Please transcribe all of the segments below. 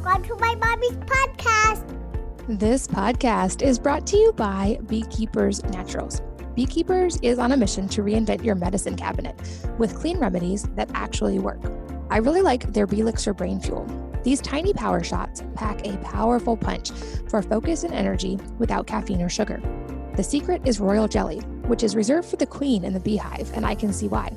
Welcome to my mommy's podcast. This podcast is brought to you by Beekeepers Naturals. Beekeepers is on a mission to reinvent your medicine cabinet with clean remedies that actually work. I really like their Elixir Brain Fuel. These tiny power shots pack a powerful punch for focus and energy without caffeine or sugar. The secret is royal jelly, which is reserved for the queen in the beehive, and I can see why.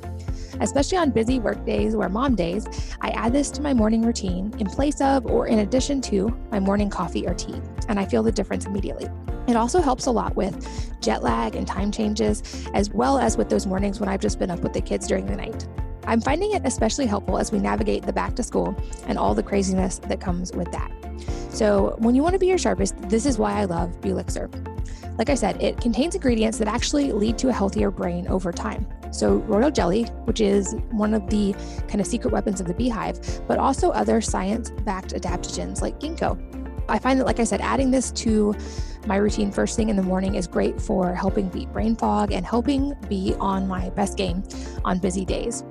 Especially on busy work days or mom days, I add this to my morning routine in place of or in addition to my morning coffee or tea, and I feel the difference immediately. It also helps a lot with jet lag and time changes, as well as with those mornings when I've just been up with the kids during the night. I'm finding it especially helpful as we navigate the back to school and all the craziness that comes with that. So when you want to be your sharpest, this is why I love Elixir. Like I said, it contains ingredients that actually lead to a healthier brain over time. So royal jelly, which is one of the kind of secret weapons of the beehive, but also other science-backed adaptogens like ginkgo. I find that, like I said, adding this to my routine first thing in the morning is great for helping beat brain fog and helping be on my best game on busy days.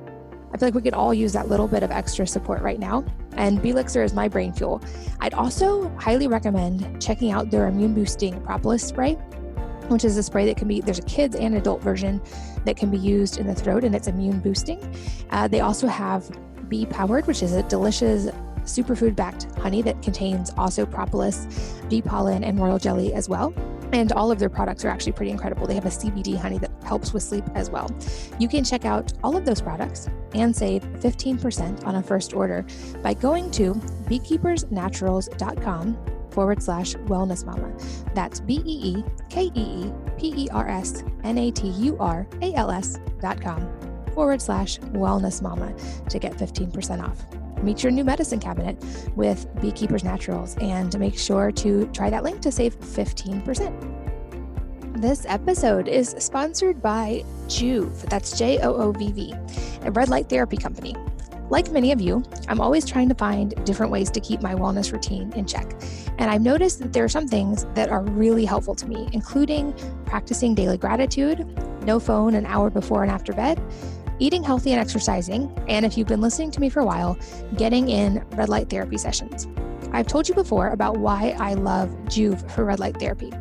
I feel like we could all use that little bit of extra support right now, and Elixir is my brain fuel. I'd also highly recommend checking out their immune boosting propolis spray, which is a spray that can be, there's a kids and adult version that can be used in the throat, and it's immune boosting. They also have Bee Powered, which is a delicious superfood-backed honey that contains also propolis, bee pollen, and royal jelly as well. And all of their products are actually pretty incredible. They have a CBD honey that helps with sleep as well. You can check out all of those products and save 15% on a first order by going to beekeepersnaturals.com/wellnessmama. That's beekeepersnaturals.com/wellnessmama to get 15% off. Meet your new medicine cabinet with Beekeepers Naturals, and make sure to try that link to save 15%. This episode is sponsored by Joovv, that's Joovv, a red light therapy company. Like many of you, I'm always trying to find different ways to keep my wellness routine in check. And I've noticed that there are some things that are really helpful to me, including practicing daily gratitude, no phone an hour before and after bed, eating healthy and exercising, and if you've been listening to me for a while, getting in red light therapy sessions. I've told you before about why I love Joovv for red light therapy.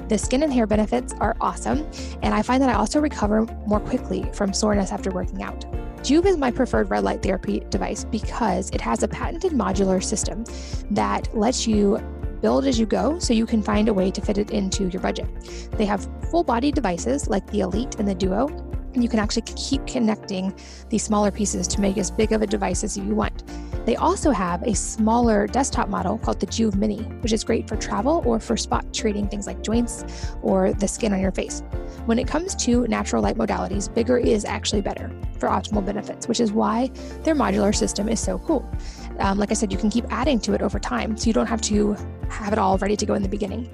The skin and hair benefits are awesome, and I find that I also recover more quickly from soreness after working out. Joovv is my preferred red light therapy device because it has a patented modular system that lets you build as you go, so you can find a way to fit it into your budget. They have full body devices like the Elite and the Duo, and you can actually keep connecting these smaller pieces to make as big of a device as you want. They also have a smaller desktop model called the Joovv Mini, which is great for travel or for spot treating things like joints or the skin on your face. When it comes to natural light modalities, bigger is actually better for optimal benefits, which is why their modular system is so cool. Like I said, you can keep adding to it over time, so you don't have to have it all ready to go in the beginning.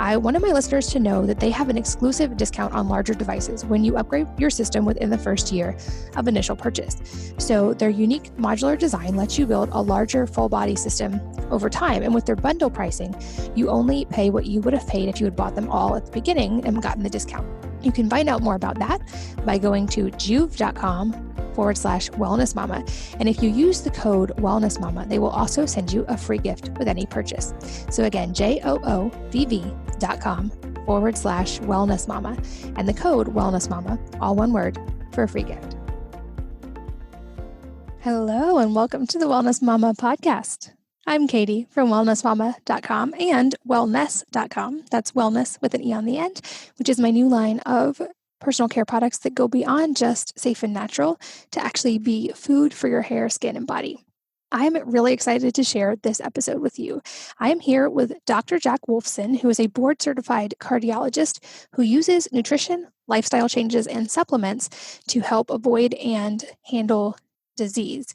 I wanted my listeners to know that they have an exclusive discount on larger devices when you upgrade your system within the first year of initial purchase. So their unique modular design lets you build a larger full body system over time. And with their bundle pricing, you only pay what you would have paid if you had bought them all at the beginning and gotten the discount. You can find out more about that by going to joovv.com/wellnessmama. And if you use the code wellnessmama, they will also send you a free gift with any purchase. So again, joovv.com/wellnessmama, and the code wellnessmama, all one word, for a free gift. Hello, and welcome to the Wellness Mama podcast. I'm Katie from wellnessmama.com and wellness.com. That's wellness with an E on the end, which is my new line of personal care products that go beyond just safe and natural to actually be food for your hair, skin, and body. I'm really excited to share this episode with you. I am here with Dr. Jack Wolfson, who is a board-certified cardiologist who uses nutrition, lifestyle changes, and supplements to help avoid and handle disease.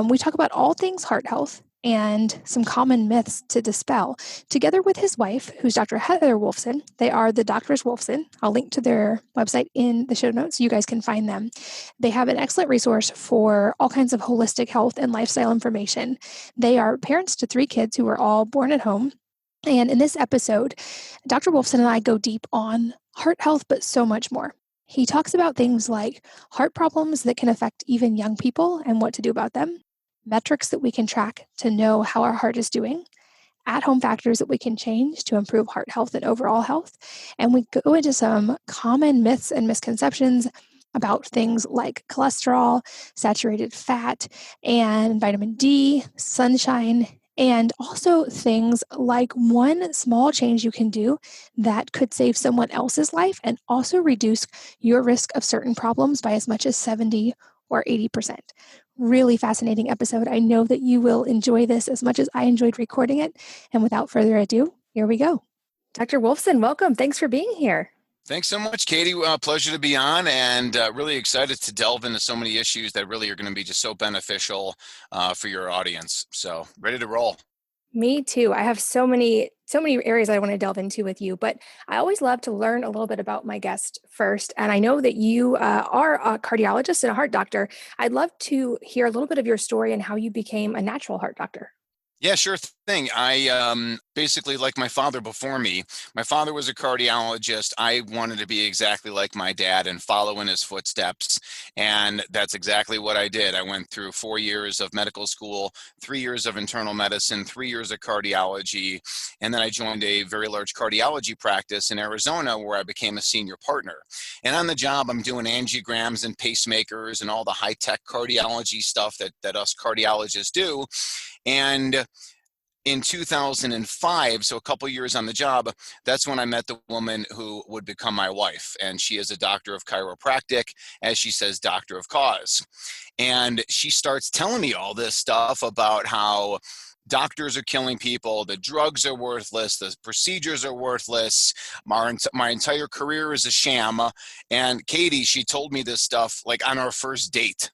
We talk about all things heart health and some common myths to dispel, together with his wife, who's Dr. Heather Wolfson. They are the Doctors Wolfson. I'll link to their website in the show notes so you guys can find them. They have an excellent resource for all kinds of holistic health and lifestyle information. They are parents to 3 kids who were all born at home. And in this episode, Dr. Wolfson and I go deep on heart health, but so much more. He talks about things like heart problems that can affect even young people and what to do about them, metrics that we can track to know how our heart is doing, at-home factors that we can change to improve heart health and overall health. And we go into some common myths and misconceptions about things like cholesterol, saturated fat, and vitamin D, sunshine, and also things like one small change you can do that could save someone else's life and also reduce your risk of certain problems by as much as 70 or 80%. Really fascinating episode. I know that you will enjoy this as much as I enjoyed recording it. And without further ado, here we go. Dr. Wolfson, welcome. Thanks for being here. Thanks so much, Katie. Pleasure to be on, and really excited to delve into so many issues that really are going to be just so beneficial for your audience. So ready to roll. Me too. I have so many areas I want to delve into with you, but I always love to learn a little bit about my guest first. And I know that you are a cardiologist and a heart doctor. I'd love to hear a little bit of your story and how you became a natural heart doctor. Yeah, sure thing. I basically, like my father before me, my father was a cardiologist. I wanted to be exactly like my dad and follow in his footsteps. And that's exactly what I did. I went through 4 years of medical school, 3 years of internal medicine, 3 years of cardiology. And then I joined a very large cardiology practice in Arizona where I became a senior partner. And on the job, I'm doing angiograms and pacemakers and all the high-tech cardiology stuff that us cardiologists do. And in 2005, so a couple years on the job, that's when I met the woman who would become my wife. And she is a doctor of chiropractic, as she says, doctor of cause. And she starts telling me all this stuff about how doctors are killing people, the drugs are worthless, the procedures are worthless, my entire career is a sham. And Katie, she told me this stuff like on our first date.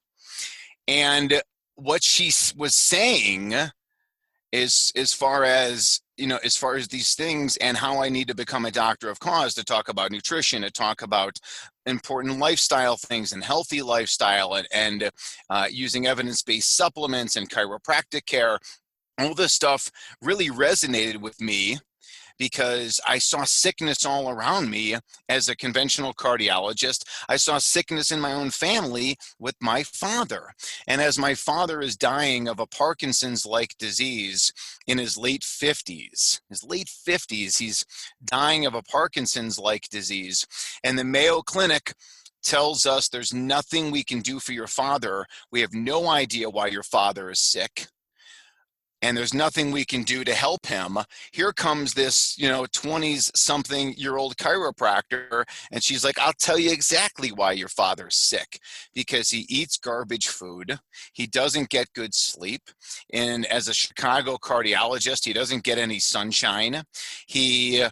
And what she was saying is as far as these things and how I need to become a doctor of cause, to talk about nutrition, to talk about important lifestyle things and healthy lifestyle and using evidence-based supplements and chiropractic care. All this stuff really resonated with me because I saw sickness all around me as a conventional cardiologist. I saw sickness in my own family with my father. And as my father is dying of a Parkinson's-like disease in his late 50s, he's dying of a Parkinson's-like disease. And the Mayo Clinic tells us there's nothing we can do for your father. We have no idea why your father is sick. And there's nothing we can do to help him. Here comes this, 20-something-year-old chiropractor, and she's like, I'll tell you exactly why your father's sick. Because he eats garbage food, he doesn't get good sleep, and as a Chicago cardiologist, he doesn't get any sunshine. He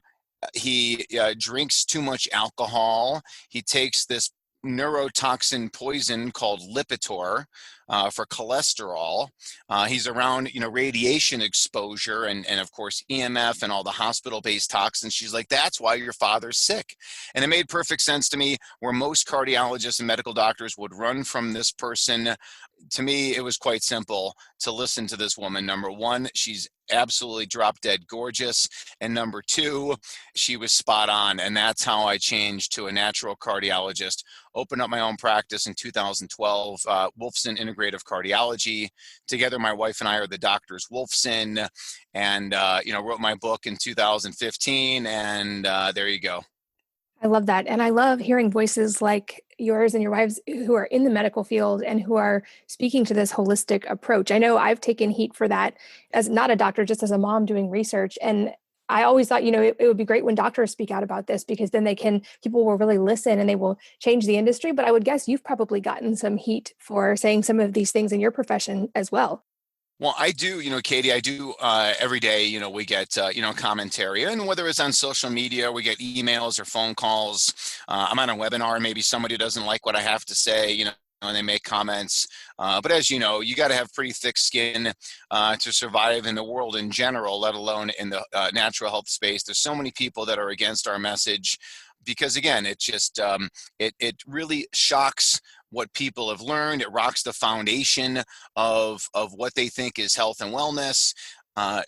drinks too much alcohol. He takes this neurotoxin poison called Lipitor for cholesterol. He's around, radiation exposure and of course EMF and all the hospital-based toxins. She's like, that's why your father's sick. And it made perfect sense to me, where most cardiologists and medical doctors would run from this person. To me, it was quite simple to listen to this woman. Number one, she's absolutely drop dead gorgeous. And number two, she was spot on. And that's how I changed to a natural cardiologist. Opened up my own practice in 2012, Wolfson Integrative Cardiology. Together, my wife and I are the doctors Wolfson, and wrote my book in 2015. And there you go. I love that. And I love hearing voices like yours and your wives who are in the medical field and who are speaking to this holistic approach. I know I've taken heat for that as not a doctor, just as a mom doing research. And I always thought, it would be great when doctors speak out about this, because then people will really listen and they will change the industry. But I would guess you've probably gotten some heat for saying some of these things in your profession as well. Well, I do, Katie, I do every day, we get, commentary, and whether it's on social media, we get emails or phone calls. I'm on a webinar, maybe somebody doesn't like what I have to say, and they make comments. But as you know, you got to have pretty thick skin to survive in the world in general, let alone in the natural health space. There's so many people that are against our message because, again, it just, it really shocks what people have learned. It rocks the foundation of what they think is health and wellness.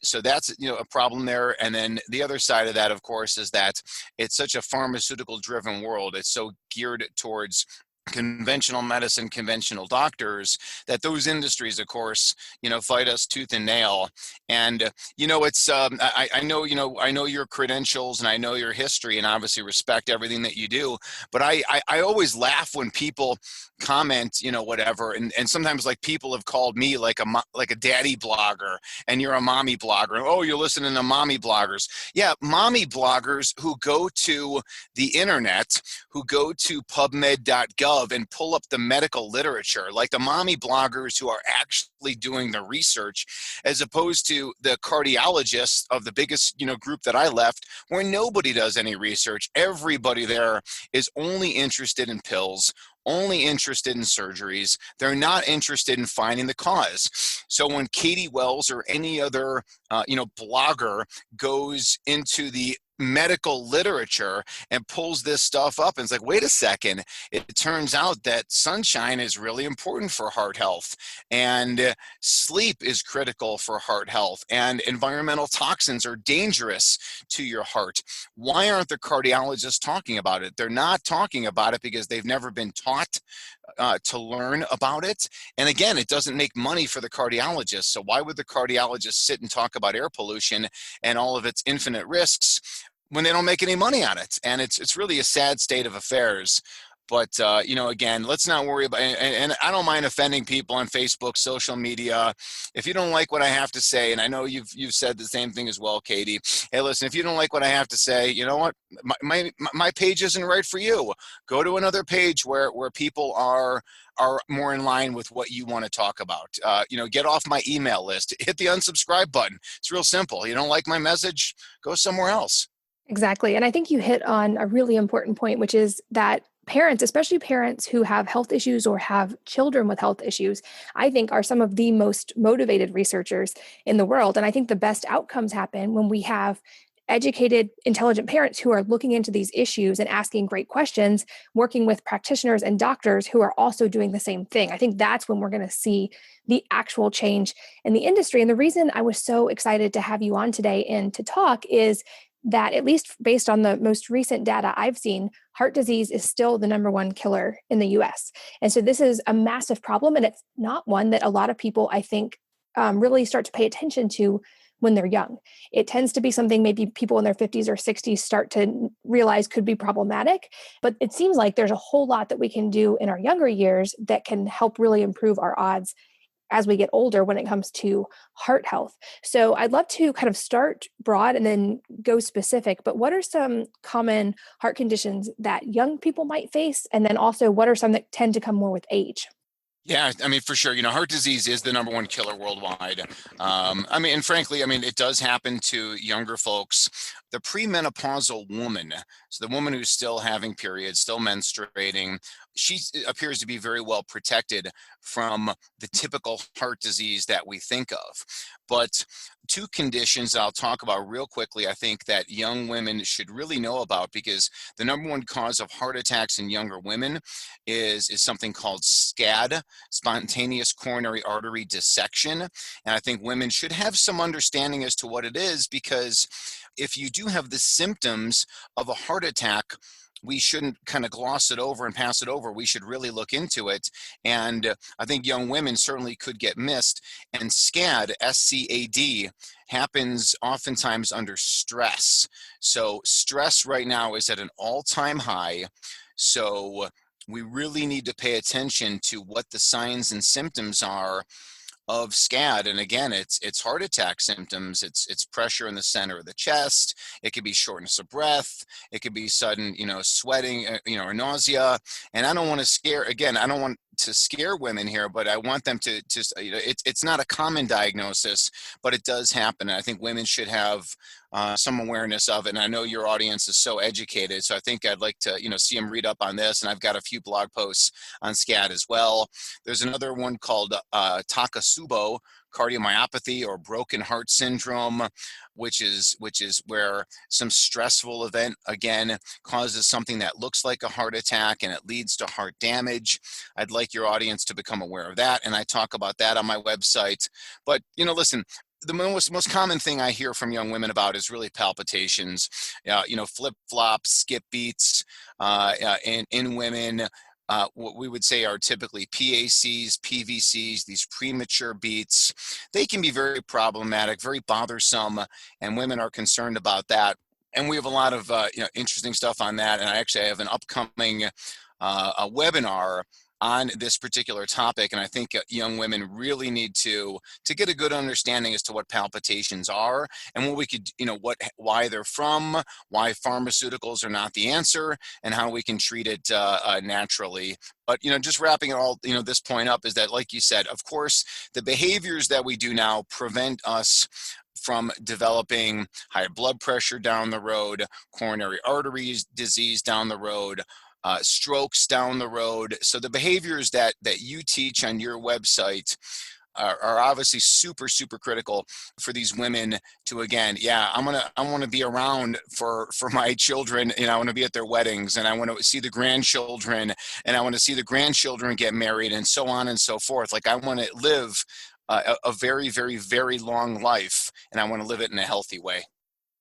So that's, a problem there. And then the other side of that, of course, is that it's such a pharmaceutical driven world. It's so geared towards conventional medicine, conventional doctors, that those industries, of course, fight us tooth and nail. And, it's, I know, I know your credentials and I know your history and obviously respect everything that you do. But I always laugh when people comment, whatever. And sometimes like people have called me like a daddy blogger and you're a mommy blogger. Oh, you're listening to mommy bloggers. Yeah. Mommy bloggers who go to the internet, who go to PubMed.gov and pull up the medical literature, like the mommy bloggers who are actually doing the research, as opposed to the cardiologists of the biggest, group that I left, where nobody does any research. Everybody there is only interested in pills, only interested in surgeries. They're not interested in finding the cause. So when Katie Wells or any other, blogger goes into the medical literature and pulls this stuff up and it's like, wait a second, it turns out that sunshine is really important for heart health, and sleep is critical for heart health, and environmental toxins are dangerous to your heart. Why aren't the cardiologists talking about it? They're not talking about it because they've never been taught to learn about it. And again, it doesn't make money for the cardiologist. So why would the cardiologist sit and talk about air pollution and all of its infinite risks when they don't make any money on it? And it's really a sad state of affairs. But, again, let's not worry about it. And I don't mind offending people on Facebook, social media. If you don't like what I have to say, and I know you've said the same thing as well, Katie. Hey, listen, if you don't like what I have to say, you know what? My page isn't right for you. Go to another page where people are more in line with what you want to talk about. Get off my email list. Hit the unsubscribe button. It's real simple. You don't like my message? Go somewhere else. Exactly. And I think you hit on a really important point, which is that parents, especially parents who have health issues or have children with health issues, I think are some of the most motivated researchers in the world. And I think the best outcomes happen when we have educated, intelligent parents who are looking into these issues and asking great questions, working with practitioners and doctors who are also doing the same thing. I think that's when we're going to see the actual change in the industry. And the reason I was so excited to have you on today and to talk is that, at least based on the most recent data I've seen, heart disease is still the number one killer in the US. And so this is a massive problem, and it's not one that a lot of people, I think, really start to pay attention to when they're young. It tends to be something maybe people in their 50s or 60s start to realize could be problematic, but it seems like there's a whole lot that we can do in our younger years that can help really improve our odds as we get older when it comes to heart health. So I'd love to kind of start broad and then go specific, but what are some common heart conditions that young people might face? And then also, what are some that tend to come more with age? Yeah, I mean, for sure, heart disease is the number one killer worldwide. And frankly, it does happen to younger folks. The premenopausal woman, so the woman who's still having periods, still menstruating, she appears to be very well protected from the typical heart disease that we think of. But two conditions I'll talk about real quickly, I think that young women should really know about, because the number one cause of heart attacks in younger women is something called SCAD, spontaneous coronary artery dissection. And I think women should have some understanding as to what it is, because if you do have the symptoms of a heart attack, we shouldn't kind of gloss it over and pass it over. We should really look into it. And I think young women certainly could get missed. And SCAD, SCAD, happens oftentimes under stress. So stress right now is at an all-time high. So we really need to pay attention to what the signs and symptoms are of SCAD. And again, it's heart attack symptoms. It's pressure in the center of the chest. It could be shortness of breath. It could be sudden, sweating, or nausea. And I don't want to scare women here, but I want them to it's not a common diagnosis, but it does happen. And I think women should have some awareness of it. And I know your audience is so educated, so I think I'd like to, see them read up on this. And I've got a few blog posts on SCAD as well. There's another one called Takotsubo cardiomyopathy, or broken heart syndrome, which is where some stressful event again causes something that looks like a heart attack and it leads to heart damage. I'd like your audience to become aware of that, and I talk about that on my website. But listen, the most common thing I hear from young women about is really palpitations, flip flops, skip beats in women. what we would say are typically PACs, PVCs, these premature beats. They can be very problematic, very bothersome, and women are concerned about that. And we have a lot of interesting stuff on that. And I have an upcoming a webinar on this particular topic, and I think young women really need to get a good understanding as to what palpitations are and what we could, why they're from, why pharmaceuticals are not the answer, and how we can treat it naturally. But just wrapping it all, this point up is that, like you said, of course, the behaviors that we do now prevent us from developing high blood pressure down the road, coronary arteries disease down the road, strokes down the road. So the behaviors that you teach on your website are obviously super, super critical for these women to, again, I want to be around for my children, I want to be at their weddings, and I want to see the grandchildren, and I want to see the grandchildren get married, and so on and so forth. Like, I want to live a very, very, very long life, and I want to live it in a healthy way.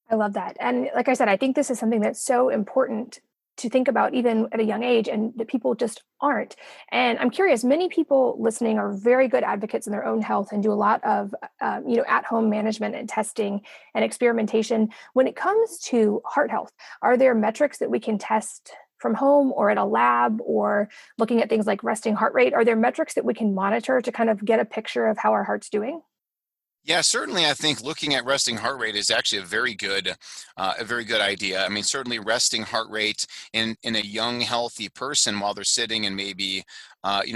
I love that. And like I said, I think this is something that's so important to think about even at a young age, and that people just aren't. And I'm curious, many people listening are very good advocates in their own health and do a lot of, at-home management and testing and experimentation. When it comes to heart health, are there metrics that we can test from home or at a lab, or looking at things like resting heart rate? Are there metrics that we can monitor to kind of get a picture of how our heart's doing? Yeah, certainly. I think looking at resting heart rate is actually a very good idea. I mean, certainly resting heart rate in a young, healthy person while they're sitting and maybe,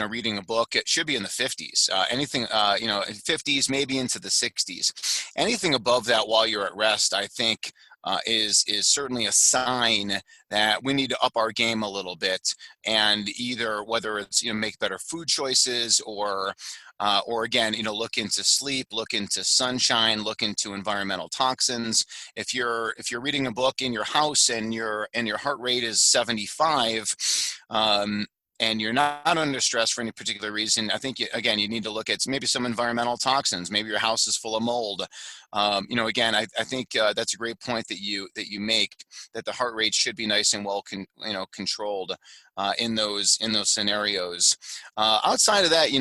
reading a book, it should be in the 50s. Anything, 50s, maybe into the 60s. Anything above that while you're at rest, I think, is certainly a sign that we need to up our game a little bit, and either whether it's make better food choices, or again, look into sleep, look into sunshine, look into environmental toxins. If you're reading a book in your house and your heart rate is 75, and you're not under stress for any particular reason, I think, again, you need to look at maybe some environmental toxins. Maybe your house is full of mold. Again, I think that's a great point that you make, that the heart rate should be nice and well controlled in those scenarios. Outside of that,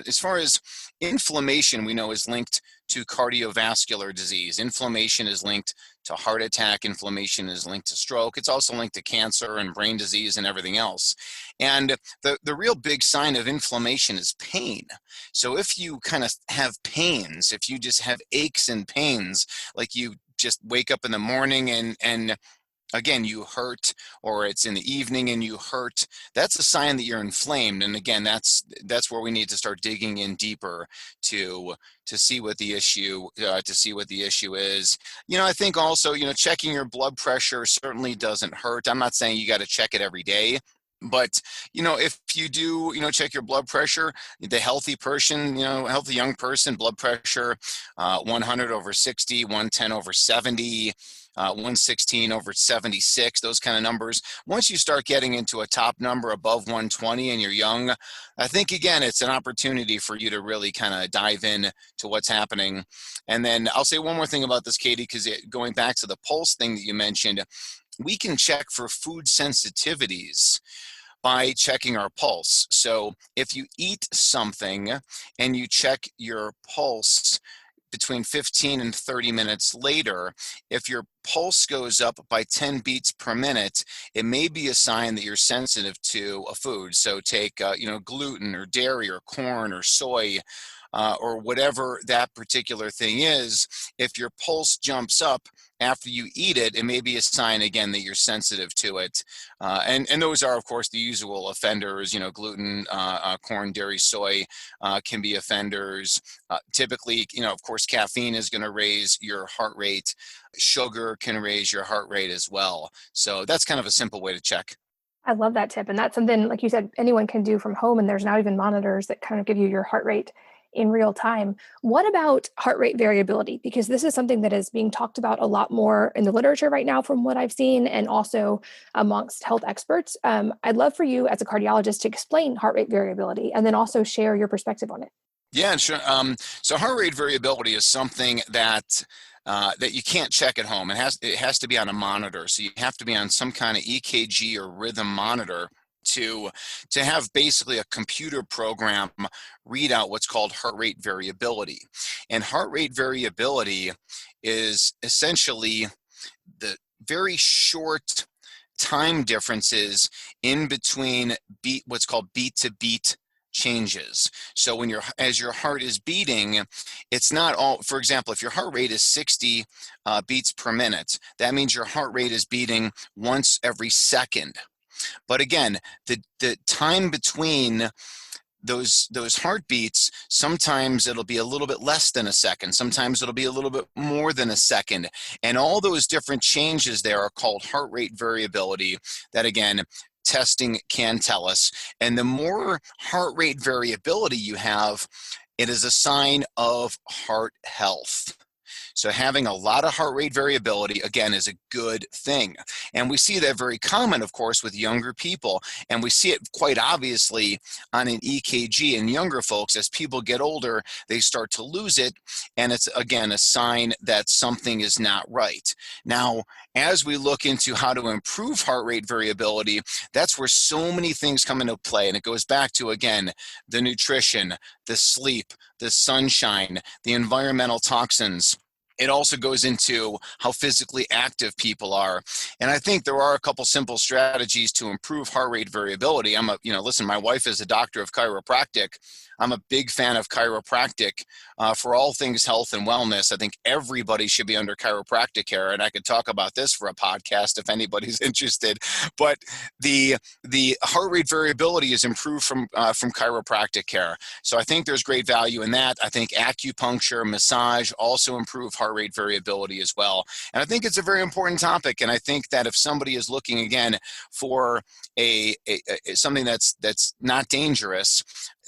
as far as inflammation, we know is linked to cardiovascular disease. Inflammation is linked to heart attack. Inflammation is linked to stroke. It's also linked to cancer and brain disease and everything else. And the real big sign of inflammation is pain. So if you kind of have pains, if you just have aches and pains, like you just wake up in the morning and again, you hurt, or it's in the evening and you hurt, that's a sign that you're inflamed. And again, that's where we need to start digging in deeper to see what the issue is. I think also, checking your blood pressure certainly doesn't hurt. I'm not saying you got to check it every day, but, if you do, check your blood pressure, the healthy person, healthy young person, blood pressure, 100/60, 110/70, 116/76, those kind of numbers. Once you start getting into a top number above 120 and you're young, I think, again, it's an opportunity for you to really kind of dive in to what's happening. And then I'll say one more thing about this, Katie, because going back to the pulse thing that you mentioned, we can check for food sensitivities by checking our pulse. So if you eat something and you check your pulse between 15 and 30 minutes later, if your pulse goes up by 10 beats per minute, it may be a sign that you're sensitive to a food. So take, gluten or dairy or corn or soy, or whatever that particular thing is. If your pulse jumps up after you eat it, it may be a sign, again, that you're sensitive to it. And those are, of course, the usual offenders. Gluten, corn, dairy, soy can be offenders. Typically, of course, caffeine is going to raise your heart rate. Sugar can raise your heart rate as well. So that's kind of a simple way to check. I love that tip. And that's something, like you said, anyone can do from home. And there's now even monitors that kind of give you your heart rate in real time. What about heart rate variability? Because this is something that is being talked about a lot more in the literature right now, from what I've seen, and also amongst health experts. I'd love for you as a cardiologist to explain heart rate variability and then also share your perspective on it. Yeah, sure. So heart rate variability is something that you can't check at home. It has to be on a monitor. So you have to be on some kind of EKG or rhythm monitor to have basically a computer program read out what's called heart rate variability. And heart rate variability is essentially the very short time differences in between what's called beat to beat changes. So when as your heart is beating, it's not all, for example, if your heart rate is 60 beats per minute, that means your heart rate is beating once every second. But again, the time between those heartbeats, sometimes it'll be a little bit less than a second, sometimes it'll be a little bit more than a second, and all those different changes there are called heart rate variability, that again testing can tell us. And the more heart rate variability you have, it is a sign of heart health. So having a lot of heart rate variability, again, is a good thing. And we see that very common, of course, with younger people. And we see it quite obviously on an EKG in younger folks. As people get older, they start to lose it. And it's, again, a sign that something is not right. Now, as we look into how to improve heart rate variability, that's where so many things come into play. And it goes back to, again, the nutrition, the sleep, the sunshine, the environmental toxins. It also goes into how physically active people are. And I think there are a couple simple strategies to improve heart rate variability. Listen, my wife is a doctor of chiropractic. I'm a big fan of chiropractic for all things health and wellness. I think everybody should be under chiropractic care, and I could talk about this for a podcast if anybody's interested. But the heart rate variability is improved from chiropractic care. So I think there's great value in that. I think acupuncture, massage also improve heart rate variability as well. And I think it's a very important topic. And I think that if somebody is looking again for something that's not dangerous,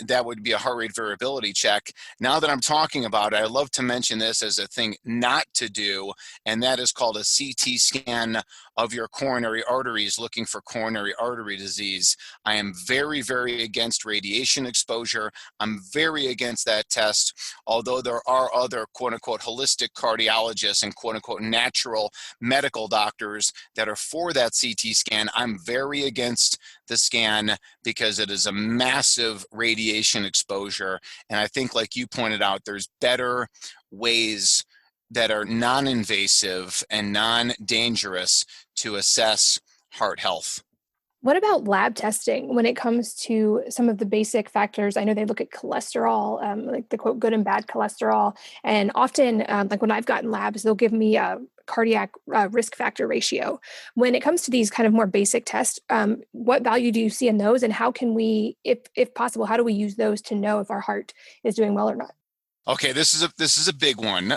that would be a heart rate variability check. Now that I'm talking about it, I love to mention this as a thing not to do, and that is called a CT scan of your coronary arteries looking for coronary artery disease. I am very, very against radiation exposure. I'm very against that test, although there are other quote-unquote holistic cardiologists and quote-unquote natural medical doctors that are for that CT scan. I'm very against the scan because it is a massive radiation exposure. And I think, like you pointed out, there's better ways that are non-invasive and non-dangerous to assess heart health. What about lab testing when it comes to some of the basic factors? I know they look at cholesterol, like the quote good and bad cholesterol. And often, like when I've gotten labs, they'll give me a cardiac risk factor ratio. When it comes to these kind of more basic tests, what value do you see in those? And how can we, if possible, how do we use those to know if our heart is doing well or not? Okay, this is a big one.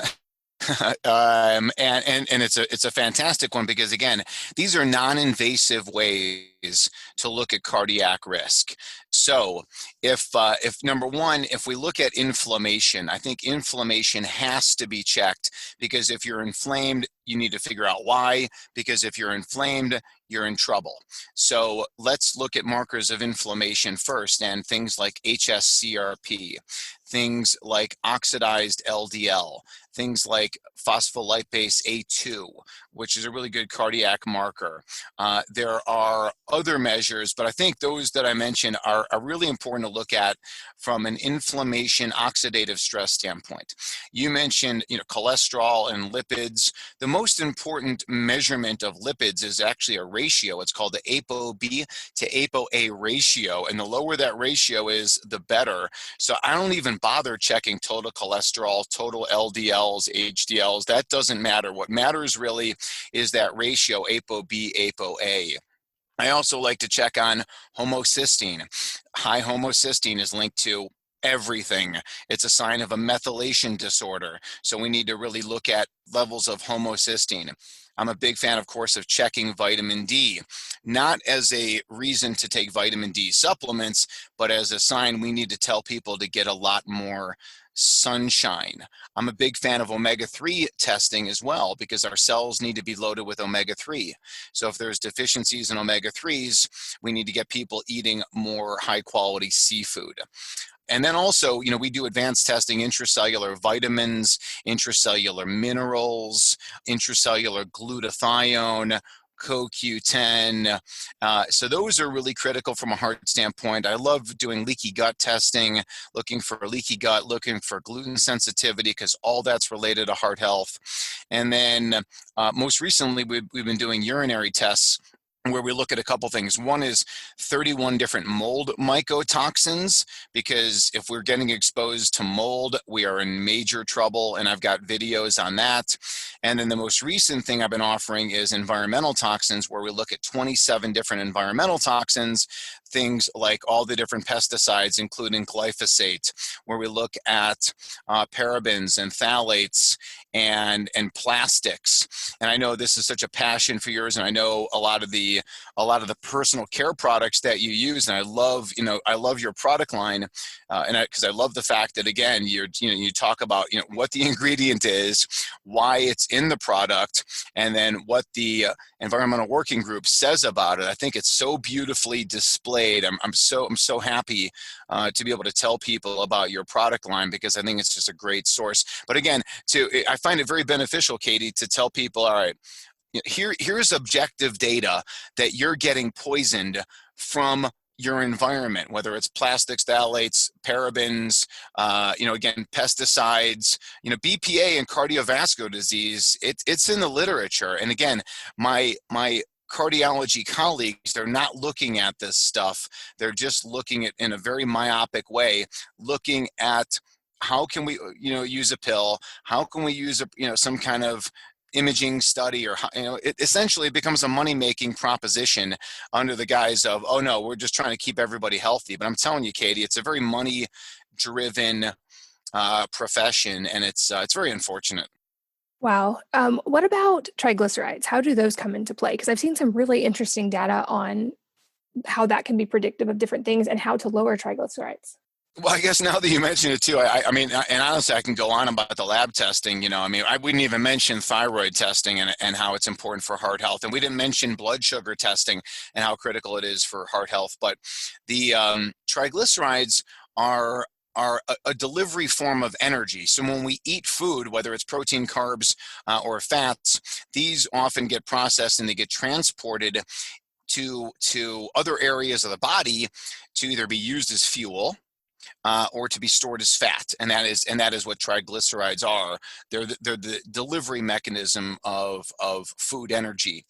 And it's a fantastic one because, again, these are non-invasive ways to look at cardiac risk. So if number one, if we look at inflammation, I think inflammation has to be checked, because if you're inflamed, you need to figure out why, because if you're inflamed, you're in trouble. So let's look at markers of inflammation first, and things like HSCRP, things like oxidized LDL, things like phospholipase A2, which is a really good cardiac marker. There are other measures, but I think those that I mentioned are really important to look at from an inflammation oxidative stress standpoint. You mentioned, cholesterol and lipids. The most important measurement of lipids is actually a ratio. It's called the ApoB to ApoA ratio, and the lower that ratio is, the better. So I don't even bother checking total cholesterol, total LDLs, HDLs. That doesn't matter. What matters really is that ratio, ApoB, ApoA. I also like to check on homocysteine. High homocysteine is linked to everything. It's a sign of a methylation disorder. So we need to really look at levels of homocysteine. I'm a big fan, of course, of checking vitamin D, not as a reason to take vitamin D supplements, but as a sign we need to tell people to get a lot more sunshine. I'm a big fan of omega-3 testing as well, because our cells need to be loaded with omega-3. So if there's deficiencies in omega-3s, we need to get people eating more high-quality seafood. And then also, we do advanced testing, intracellular vitamins, intracellular minerals, intracellular glutathione, CoQ10. So those are really critical from a heart standpoint. I love doing leaky gut testing, looking for leaky gut, looking for gluten sensitivity, because all that's related to heart health. And then most recently, we've been doing urinary tests where we look at a couple things. One is 31 different mold mycotoxins, because if we're getting exposed to mold, we are in major trouble, and I've got videos on that. And then the most recent thing I've been offering is environmental toxins, where we look at 27 different environmental toxins, things like all the different pesticides, including glyphosate, where we look at parabens and phthalates and plastics. And I know this is such a passion for yours, and I know a lot of the personal care products that you use, and I love your product line, and because I love the fact that, again, you talk about what the ingredient is, why it's in the product, and then what the environmental working group says about it. I think it's so beautifully displayed. I'm so happy to be able to tell people about your product line, because I think it's just a great source. But again, I find it very beneficial, Katie, to tell people, all right, here's objective data that you're getting poisoned from your environment, whether it's plastics, phthalates, parabens, again, pesticides, BPA and cardiovascular disease. It's in the literature. And again, my cardiology colleagues, they're not looking at this stuff. They're just looking at in a very myopic way, looking at how can we, use a pill? How can we use some kind of imaging study, or it essentially becomes a money-making proposition under the guise of, oh no, we're just trying to keep everybody healthy. But I'm telling you, Katie, it's a very money-driven profession, and it's very unfortunate. Wow. What about triglycerides? How do those come into play? Because I've seen some really interesting data on how that can be predictive of different things and how to lower triglycerides. Well, I guess now that you mention it too, I mean, and honestly, I can go on about the lab testing. I wouldn't even mention thyroid testing and how it's important for heart health. And we didn't mention blood sugar testing and how critical it is for heart health. But the triglycerides are a delivery form of energy. So when we eat food, whether it's protein, carbs, or fats, these often get processed and they get transported to other areas of the body to either be used as fuel, or to be stored as fat, and that is what triglycerides are. They're the delivery mechanism of food energy.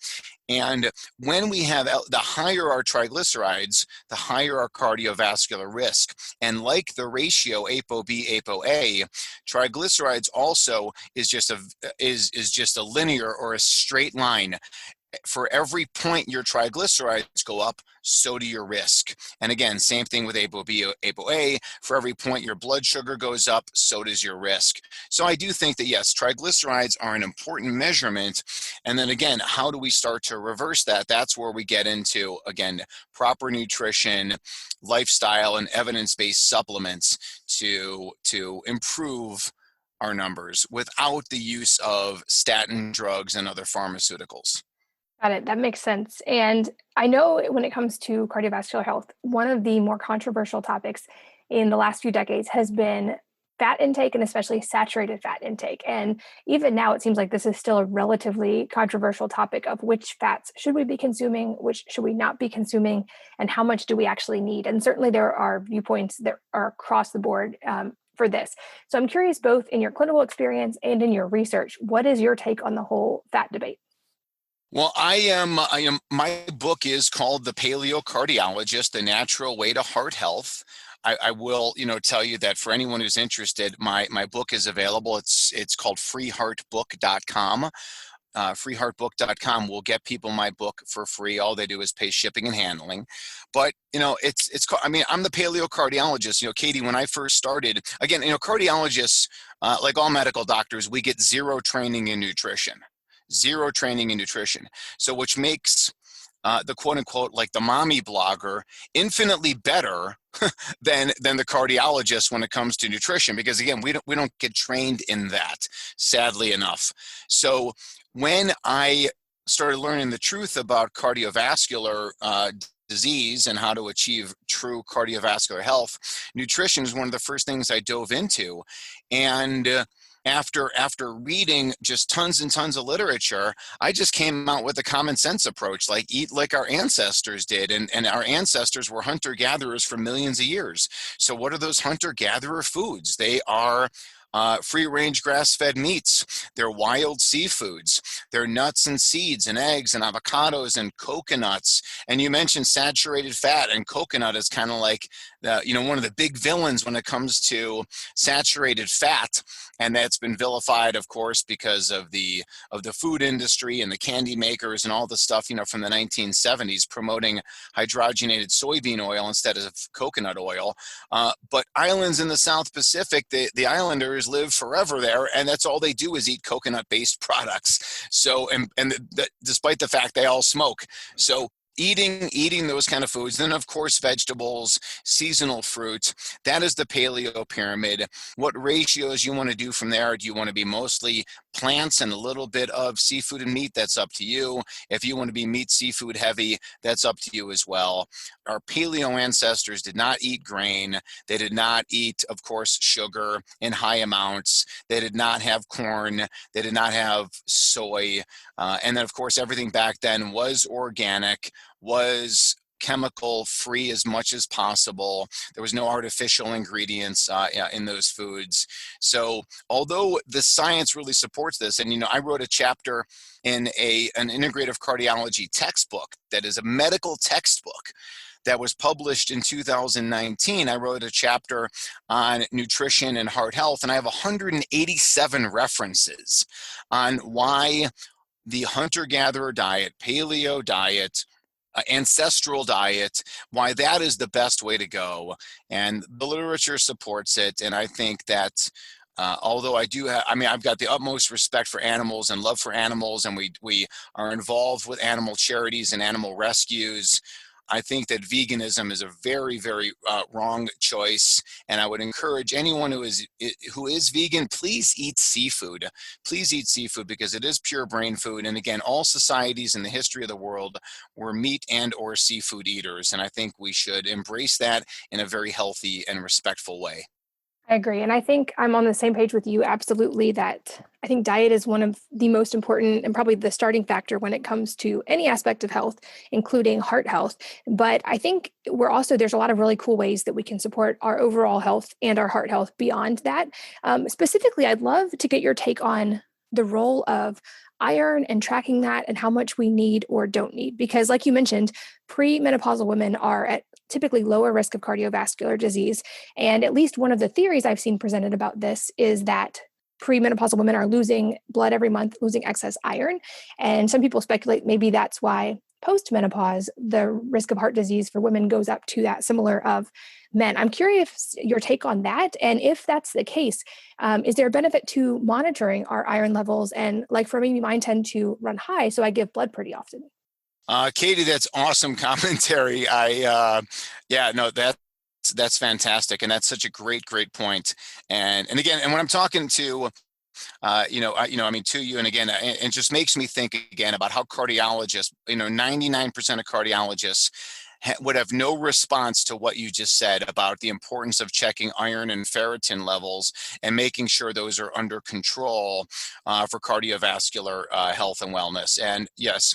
And when we have the higher our triglycerides, the higher our cardiovascular risk. And like the ratio ApoB ApoA, triglycerides also is just a linear or a straight line. For every point your triglycerides go up, so do your risk. And again, same thing with ApoB, ApoA. For every point your blood sugar goes up, so does your risk. So I do think that, yes, triglycerides are an important measurement. And then again, how do we start to reverse that? That's where we get into, again, proper nutrition, lifestyle, and evidence-based supplements to improve our numbers without the use of statin drugs and other pharmaceuticals. Got it. That makes sense. And I know when it comes to cardiovascular health, one of the more controversial topics in the last few decades has been fat intake, and especially saturated fat intake. And even now, it seems like this is still a relatively controversial topic of which fats should we be consuming, which should we not be consuming, and how much do we actually need. And certainly there are viewpoints that are across the board for this. So I'm curious, both in your clinical experience and in your research, what is your take on the whole fat debate? Well, my book is called The Paleo Cardiologist, The Natural Way to Heart Health. I will, tell you that for anyone who's interested, my book is available. It's called freeheartbook.com. Freeheartbook.com will get people my book for free. All they do is pay shipping and handling. But, I'm the paleo cardiologist. Katie, when I first started, again, cardiologists, like all medical doctors, we get zero training in nutrition. So which makes the quote unquote, like the mommy blogger, infinitely better than the cardiologist when it comes to nutrition, because again, we don't get trained in that, sadly enough. So when I started learning the truth about cardiovascular disease and how to achieve true cardiovascular health, nutrition is one of the first things I dove into. And after reading just tons and tons of literature, I just came out with a common sense approach, like eat like our ancestors did. And our ancestors were hunter-gatherers for millions of years. So what are those hunter-gatherer foods? They are free-range grass-fed meats. They're wild seafoods. They're nuts and seeds and eggs and avocados and coconuts. And you mentioned saturated fat, and coconut is kind of like one of the big villains when it comes to saturated fat. And that's been vilified, of course, because of the food industry and the candy makers and all the stuff, from the 1970s promoting hydrogenated soybean oil instead of coconut oil. But islands in the South Pacific, the islanders live forever there, and that's all they do is eat coconut-based products. So, despite the fact they all smoke. So eating those kind of foods, then of course vegetables, seasonal fruit, that is the paleo pyramid. What ratios you want to do from there? Do you want to be mostly plants and a little bit of seafood and meat? That's up to you. If you want to be meat, seafood heavy, that's up to you as well. Our paleo ancestors did not eat grain. They did not eat, of course, sugar in high amounts. They did not have corn. They did not have soy. And then, of course, everything back then was organic, was chemical free as much as possible. There was no artificial ingredients in those foods. So although the science really supports this, and I wrote a chapter in an integrative cardiology textbook that is a medical textbook that was published in 2019. I wrote a chapter on nutrition and heart health, and I have 187 references on why the hunter-gatherer diet, paleo diet, ancestral diet, why that is the best way to go. And the literature supports it. And I think that although I've got the utmost respect for animals and love for animals, and we are involved with animal charities and animal rescues, I think that veganism is a very, very wrong choice, and I would encourage anyone who is vegan, please eat seafood. Please eat seafood, because it is pure brain food. And again, all societies in the history of the world were meat and or seafood eaters, and I think we should embrace that in a very healthy and respectful way. I agree. And I think I'm on the same page with you, absolutely, that I think diet is one of the most important and probably the starting factor when it comes to any aspect of health, including heart health. But I think there's a lot of really cool ways that we can support our overall health and our heart health beyond that. Specifically, I'd love to get your take on the role of iron and tracking that and how much we need or don't need. Because like you mentioned, premenopausal women are at typically lower risk of cardiovascular disease. And at least one of the theories I've seen presented about this is that premenopausal women are losing blood every month, losing excess iron. And some people speculate maybe that's why post-menopause, the risk of heart disease for women goes up to that similar of men. I'm curious your take on that. And if that's the case, is there a benefit to monitoring our iron levels? And like for me, mine tend to run high, so I give blood pretty often. Katie, that's awesome commentary. That's fantastic. And that's such a great point. And again, and when I'm talking to to you, and again, it just makes me think again about how cardiologists, 99% of cardiologists would have no response to what you just said about the importance of checking iron and ferritin levels and making sure those are under control for cardiovascular health and wellness. And yes,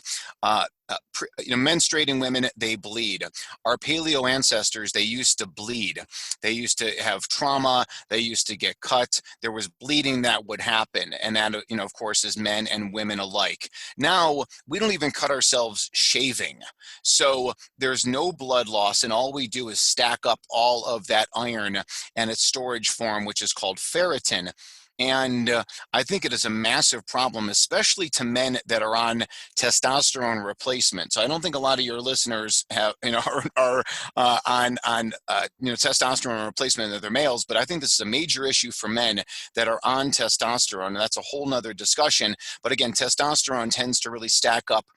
menstruating women, they bleed. Our paleo ancestors, they used to bleed. They used to have trauma. They used to get cut. There was bleeding that would happen. And that, of course, is men and women alike. Now, we don't even cut ourselves shaving. So there's no blood loss, and all we do is stack up all of that iron and its storage form, which is called ferritin. And I think it is a massive problem, especially to men that are on testosterone replacement. So I don't think a lot of your listeners have, are on testosterone replacement that they're males, but I think this is a major issue for men that are on testosterone. And that's a whole nother discussion. But again, testosterone tends to really stack up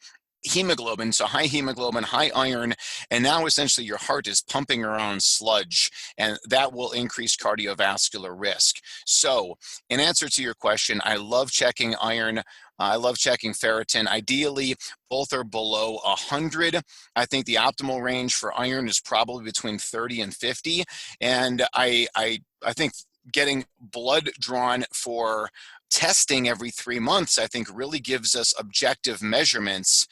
hemoglobin, so high hemoglobin, high iron, and now essentially your heart is pumping around sludge, and that will increase cardiovascular risk. So in answer to your question, I love checking iron. I love checking ferritin. Ideally, both are below 100. I think the optimal range for iron is probably between 30 and 50. And I think getting blood drawn for testing every 3 months, I think really gives us objective measurements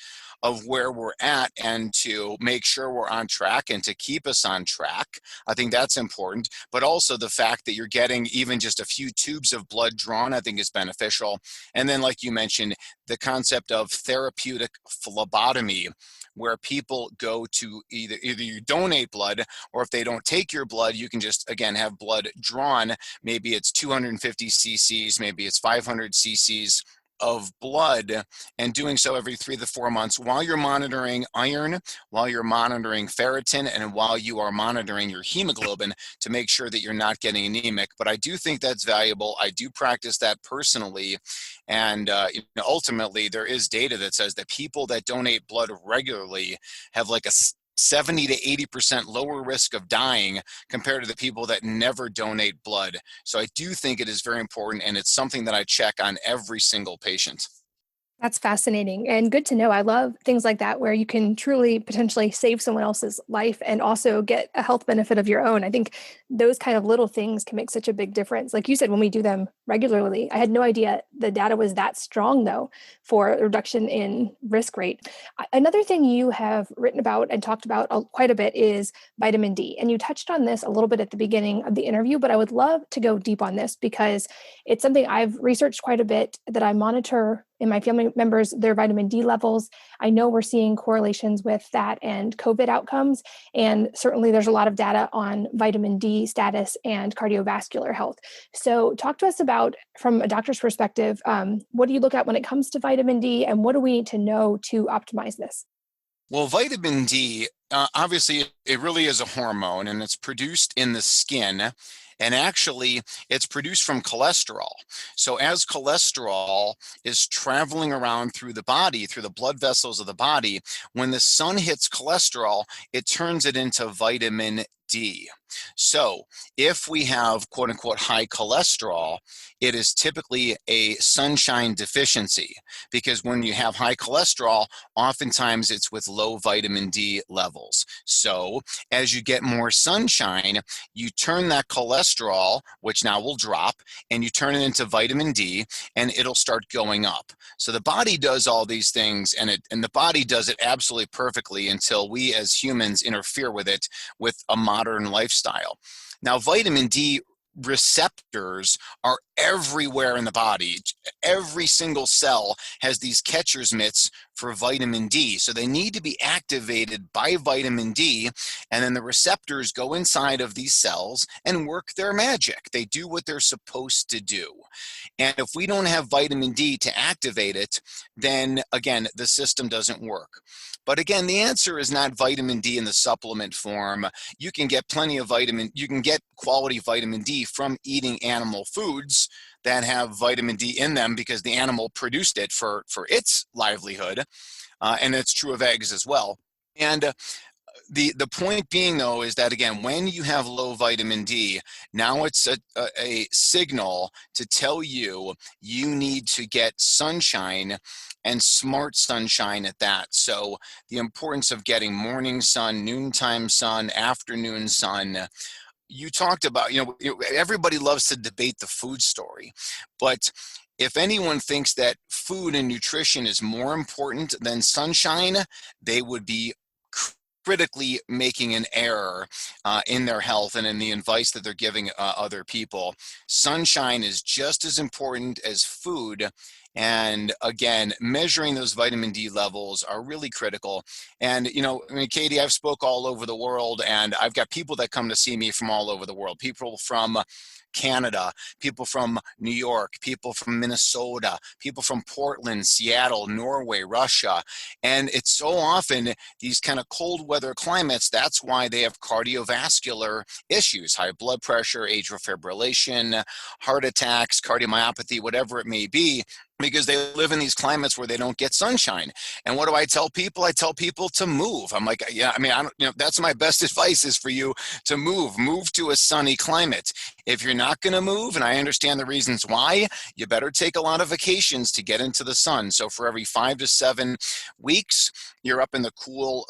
of where we're at and to make sure we're on track and to keep us on track. I think that's important, but also the fact that you're getting even just a few tubes of blood drawn, I think is beneficial. And then, like you mentioned, the concept of therapeutic phlebotomy, where people go to either you donate blood, or if they don't take your blood, you can just, again, have blood drawn. Maybe it's 250 cc's, maybe it's 500 cc's of blood, and doing so every 3 to 4 months while you're monitoring iron, while you're monitoring ferritin, and while you are monitoring your hemoglobin to make sure that you're not getting anemic. But I do think that's valuable. I do practice that personally. And ultimately, there is data that says that people that donate blood regularly have like a 70 to 80% lower risk of dying compared to the people that never donate blood. So I do think it is very important, and it's something that I check on every single patient. That's fascinating and good to know. I love things like that where you can truly potentially save someone else's life and also get a health benefit of your own. I think those kind of little things can make such a big difference. Like you said, when we do them regularly, I had no idea the data was that strong, though, for a reduction in risk rate. Another thing you have written about and talked about quite a bit is vitamin D. And you touched on this a little bit at the beginning of the interview, but I would love to go deep on this because it's something I've researched quite a bit, that I monitor in my family members, their vitamin D levels. I know we're seeing correlations with that and COVID outcomes. And certainly there's a lot of data on vitamin D status and cardiovascular health. So talk to us about, from a doctor's perspective, what do you look at when it comes to vitamin D, and what do we need to know to optimize this? Well, vitamin D, obviously, it really is a hormone, and it's produced in the skin. And actually, it's produced from cholesterol. So as cholesterol is traveling around through the body, through the blood vessels of the body, when the sun hits cholesterol, it turns it into vitamin D. So if we have quote unquote high cholesterol, it is typically a sunshine deficiency, because when you have high cholesterol, oftentimes it's with low vitamin D levels. So as you get more sunshine, you turn that cholesterol, which now will drop, and you turn it into vitamin D, and it'll start going up. So the body does all these things, and the body does it absolutely perfectly until we as humans interfere with it with a modern lifestyle. Now, vitamin D receptors are everywhere in the body. Every single cell has these catcher's mitts for vitamin D. So they need to be activated by vitamin D, and then the receptors go inside of these cells and work their magic. They do what they're supposed to do. And if we don't have vitamin D to activate it, then again, the system doesn't work. But again, the answer is not vitamin D in the supplement form. You can get you can get quality vitamin D from eating animal foods that have vitamin D in them because the animal produced it for its livelihood. And it's true of eggs as well. And the point being, though, is that, again, when you have low vitamin D, now it's a signal to tell you need to get sunshine, and smart sunshine at that. So the importance of getting morning sun, noontime sun, afternoon sun. You talked about, everybody loves to debate the food story, but if anyone thinks that food and nutrition is more important than sunshine, they would be critically making an error in their health and in the advice that they're giving other people. Sunshine is just as important as food. And again, measuring those vitamin D levels are really critical. And, Katie, I've spoke all over the world, and I've got people that come to see me from all over the world, people from Canada, people from New York, people from Minnesota, people from Portland, Seattle, Norway, Russia. And it's so often these kind of cold weather climates, that's why they have cardiovascular issues, high blood pressure, atrial fibrillation, heart attacks, cardiomyopathy, whatever it may be, because they live in these climates where they don't get sunshine. And what do I tell people? I tell people to move. I'm like, that's my best advice is for you to move to a sunny climate. If you're not going to move, and I understand the reasons why, you better take a lot of vacations to get into the sun. So for every 5 to 7 weeks, you're up in the cool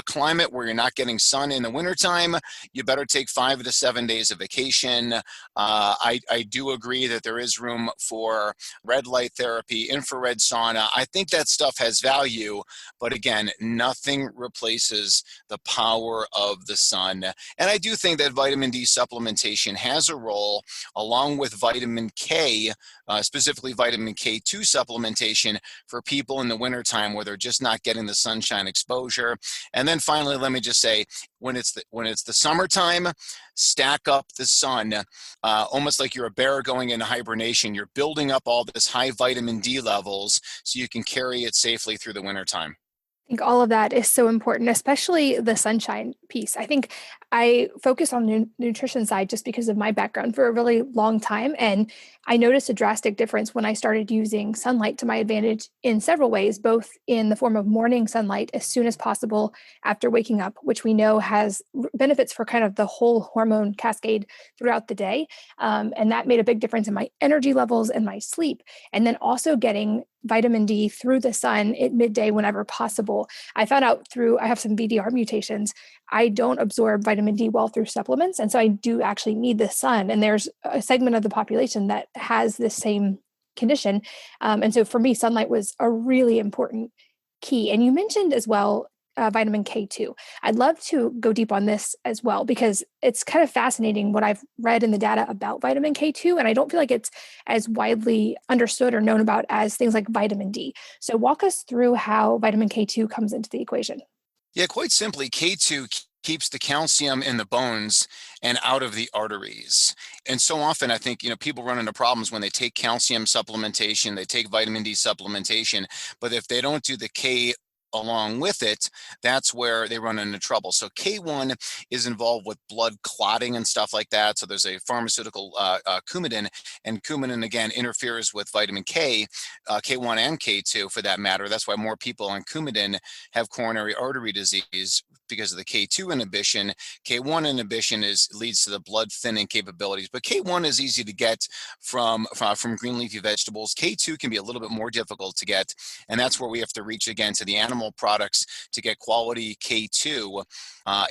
climate where you're not getting sun in the wintertime, you better take 5 to 7 days of vacation. I do agree that there is room for red light therapy, infrared sauna. I think that stuff has value, but again, nothing replaces the power of the sun. And I do think that vitamin D supplementation has a role, along with vitamin K, specifically vitamin K2 supplementation for people in the wintertime where they're just not getting the sunshine exposure. And then finally, let me just say, when it's the summertime, stack up the sun, almost like you're a bear going into hibernation. You're building up all this high vitamin D levels so you can carry it safely through the wintertime. I think all of that is so important, especially the sunshine piece. I think I focus on the nutrition side just because of my background for a really long time. And I noticed a drastic difference when I started using sunlight to my advantage in several ways, both in the form of morning sunlight as soon as possible after waking up, which we know has benefits for kind of the whole hormone cascade throughout the day. And that made a big difference in my energy levels and my sleep. And then also getting vitamin D through the sun at midday whenever possible. I found out I have some VDR mutations. I don't absorb vitamin D well through supplements. And so I do actually need the sun. And there's a segment of the population that has this same condition. And so for me, sunlight was a really important key. And you mentioned as well, vitamin K2. I'd love to go deep on this as well, because it's kind of fascinating what I've read in the data about vitamin K2. And I don't feel like it's as widely understood or known about as things like vitamin D. So walk us through how vitamin K2 comes into the equation. Yeah, quite simply, K2 keeps the calcium in the bones and out of the arteries. And so often I think, people run into problems when they take calcium supplementation, they take vitamin D supplementation, but if they don't do the K along with it, that's where they run into trouble. So K1 is involved with blood clotting and stuff like that. So there's a pharmaceutical Coumadin, and Coumadin again interferes with vitamin K, K1 and K2 for that matter. That's why more people on Coumadin have coronary artery disease, because of the K2 inhibition. K1 inhibition leads to the blood thinning capabilities, but K1 is easy to get from green leafy vegetables. K2 can be a little bit more difficult to get, and that's where we have to reach again to the animal products to get quality K2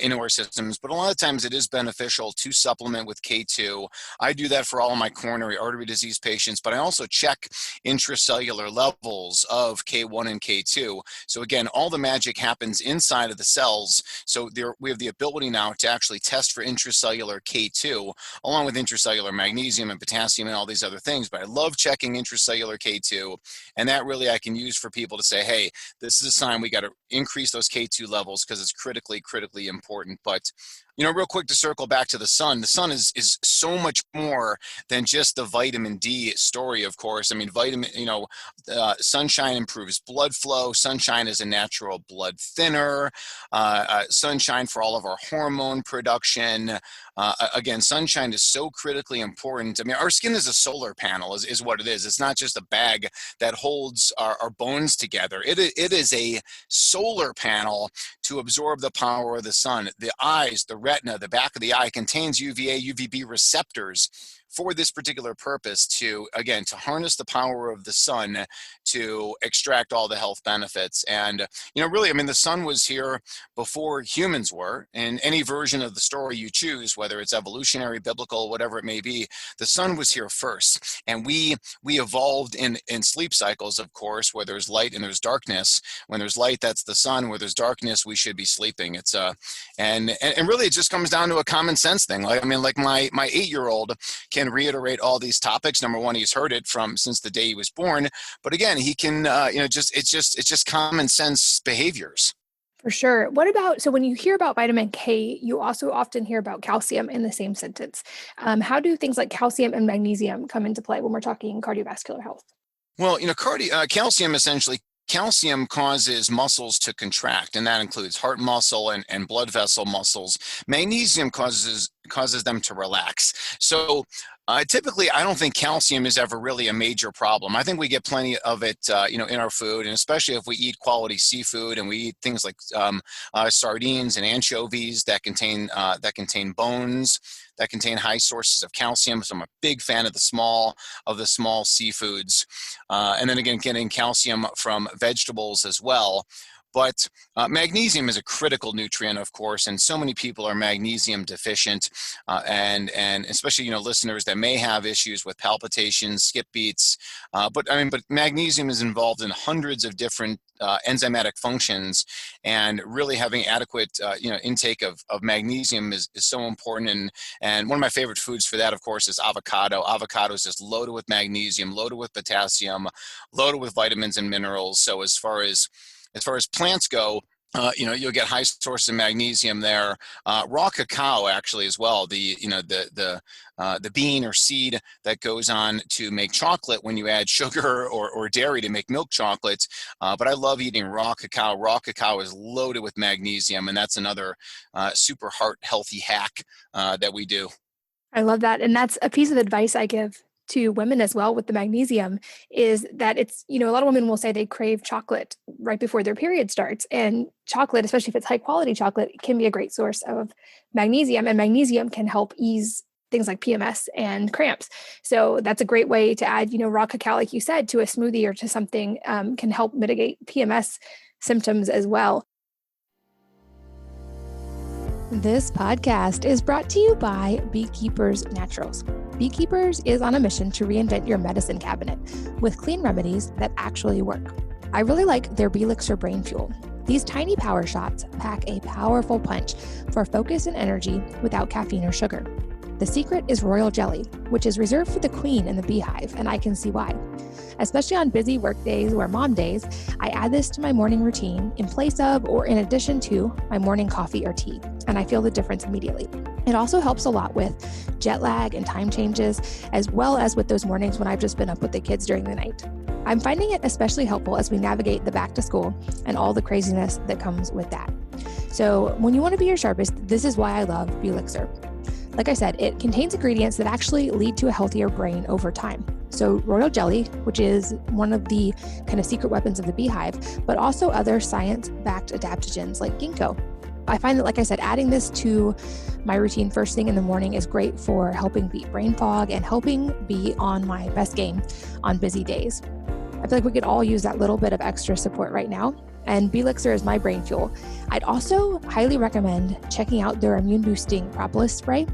into our systems. But a lot of times it is beneficial to supplement with K2. I do that for all of my coronary artery disease patients, but I also check intracellular levels of K1 and K2. So again, all the magic happens inside of the cells. So we have the ability now to actually test for intracellular K2, along with intracellular magnesium and potassium and all these other things. But I love checking intracellular K2, and that really I can use for people to say, hey, this is a sign we got to increase those K2 levels because it's critically important. But real quick to circle back to the sun is so much more than just the vitamin D story, of course. I mean, sunshine improves blood flow. Sunshine is a natural blood thinner. Sunshine for all of our hormone production. Again, sunshine is so critically important. I mean, our skin is a solar panel is what it is. It's not just a bag that holds our bones together. It is a solar panel to absorb the power of the sun. The eyes, the retina, the back of the eye contains UVA, UVB receptors for this particular purpose to harness the power of the sun to extract all the health benefits. And, really, I mean, the sun was here before humans were. In any version of the story you choose, whether it's evolutionary, biblical, whatever it may be, the sun was here first. And we evolved in sleep cycles, of course, where there's light and there's darkness. When there's light, that's the sun. Where there's darkness, we should be sleeping. It's and really it just comes down to a common sense thing. Like my 8-year-old can reiterate all these topics. Number one, he's heard it since the day he was born. But again, he can, it's just common sense behaviors. For sure. So when you hear about vitamin K, you also often hear about calcium in the same sentence. How do things like calcium and magnesium come into play when we're talking cardiovascular health? Well, calcium causes muscles to contract, and that includes heart muscle and blood vessel muscles. Magnesium causes them to relax. So Typically, I don't think calcium is ever really a major problem. I think we get plenty of it, in our food, and especially if we eat quality seafood and we eat things like sardines and anchovies that contain bones, that contain high sources of calcium. So I'm a big fan of the small seafoods, and then again, getting calcium from vegetables as well. But magnesium is a critical nutrient, of course, and so many people are magnesium deficient, and especially listeners that may have issues with palpitations, skip beats. But magnesium is involved in hundreds of different enzymatic functions, and really having adequate intake of magnesium is so important. And one of my favorite foods for that, of course, is avocado. Avocado is just loaded with magnesium, loaded with potassium, loaded with vitamins and minerals. So as far as plants go, you'll get high sources of magnesium there. Raw cacao, actually, as well. The bean or seed that goes on to make chocolate when you add sugar or dairy to make milk chocolates. But I love eating raw cacao. Raw cacao is loaded with magnesium, and that's another super heart healthy hack that we do. I love that. And that's a piece of advice I give to women as well with the magnesium, is that it's, a lot of women will say they crave chocolate right before their period starts. And chocolate, especially if it's high quality chocolate, can be a great source of magnesium, and magnesium can help ease things like PMS and cramps. So that's a great way to add, raw cacao, like you said, to a smoothie or to something, can help mitigate PMS symptoms as well. This podcast is brought to you by Beekeepers Naturals. Beekeepers is on a mission to reinvent your medicine cabinet with clean remedies that actually work. I really like their Belixir Brain Fuel. These tiny power shots pack a powerful punch for focus and energy without caffeine or sugar. The secret is royal jelly, which is reserved for the queen in the beehive, and I can see why. Especially on busy work days or mom days, I add this to my morning routine in place of or in addition to my morning coffee or tea, and I feel the difference immediately. It also helps a lot with jet lag and time changes, as well as with those mornings when I've just been up with the kids during the night. I'm finding it especially helpful as we navigate the back to school and all the craziness that comes with that. So when you want to be your sharpest, this is why I love Belixir. Like I said, it contains ingredients that actually lead to a healthier brain over time. So royal jelly, which is one of the kind of secret weapons of the beehive, but also other science-backed adaptogens like ginkgo. I find that, like I said, adding this to my routine first thing in the morning is great for helping beat brain fog and helping be on my best game on busy days. I feel like we could all use that little bit of extra support right now, and Belixir is my brain fuel. I'd also highly recommend checking out their immune boosting propolis spray,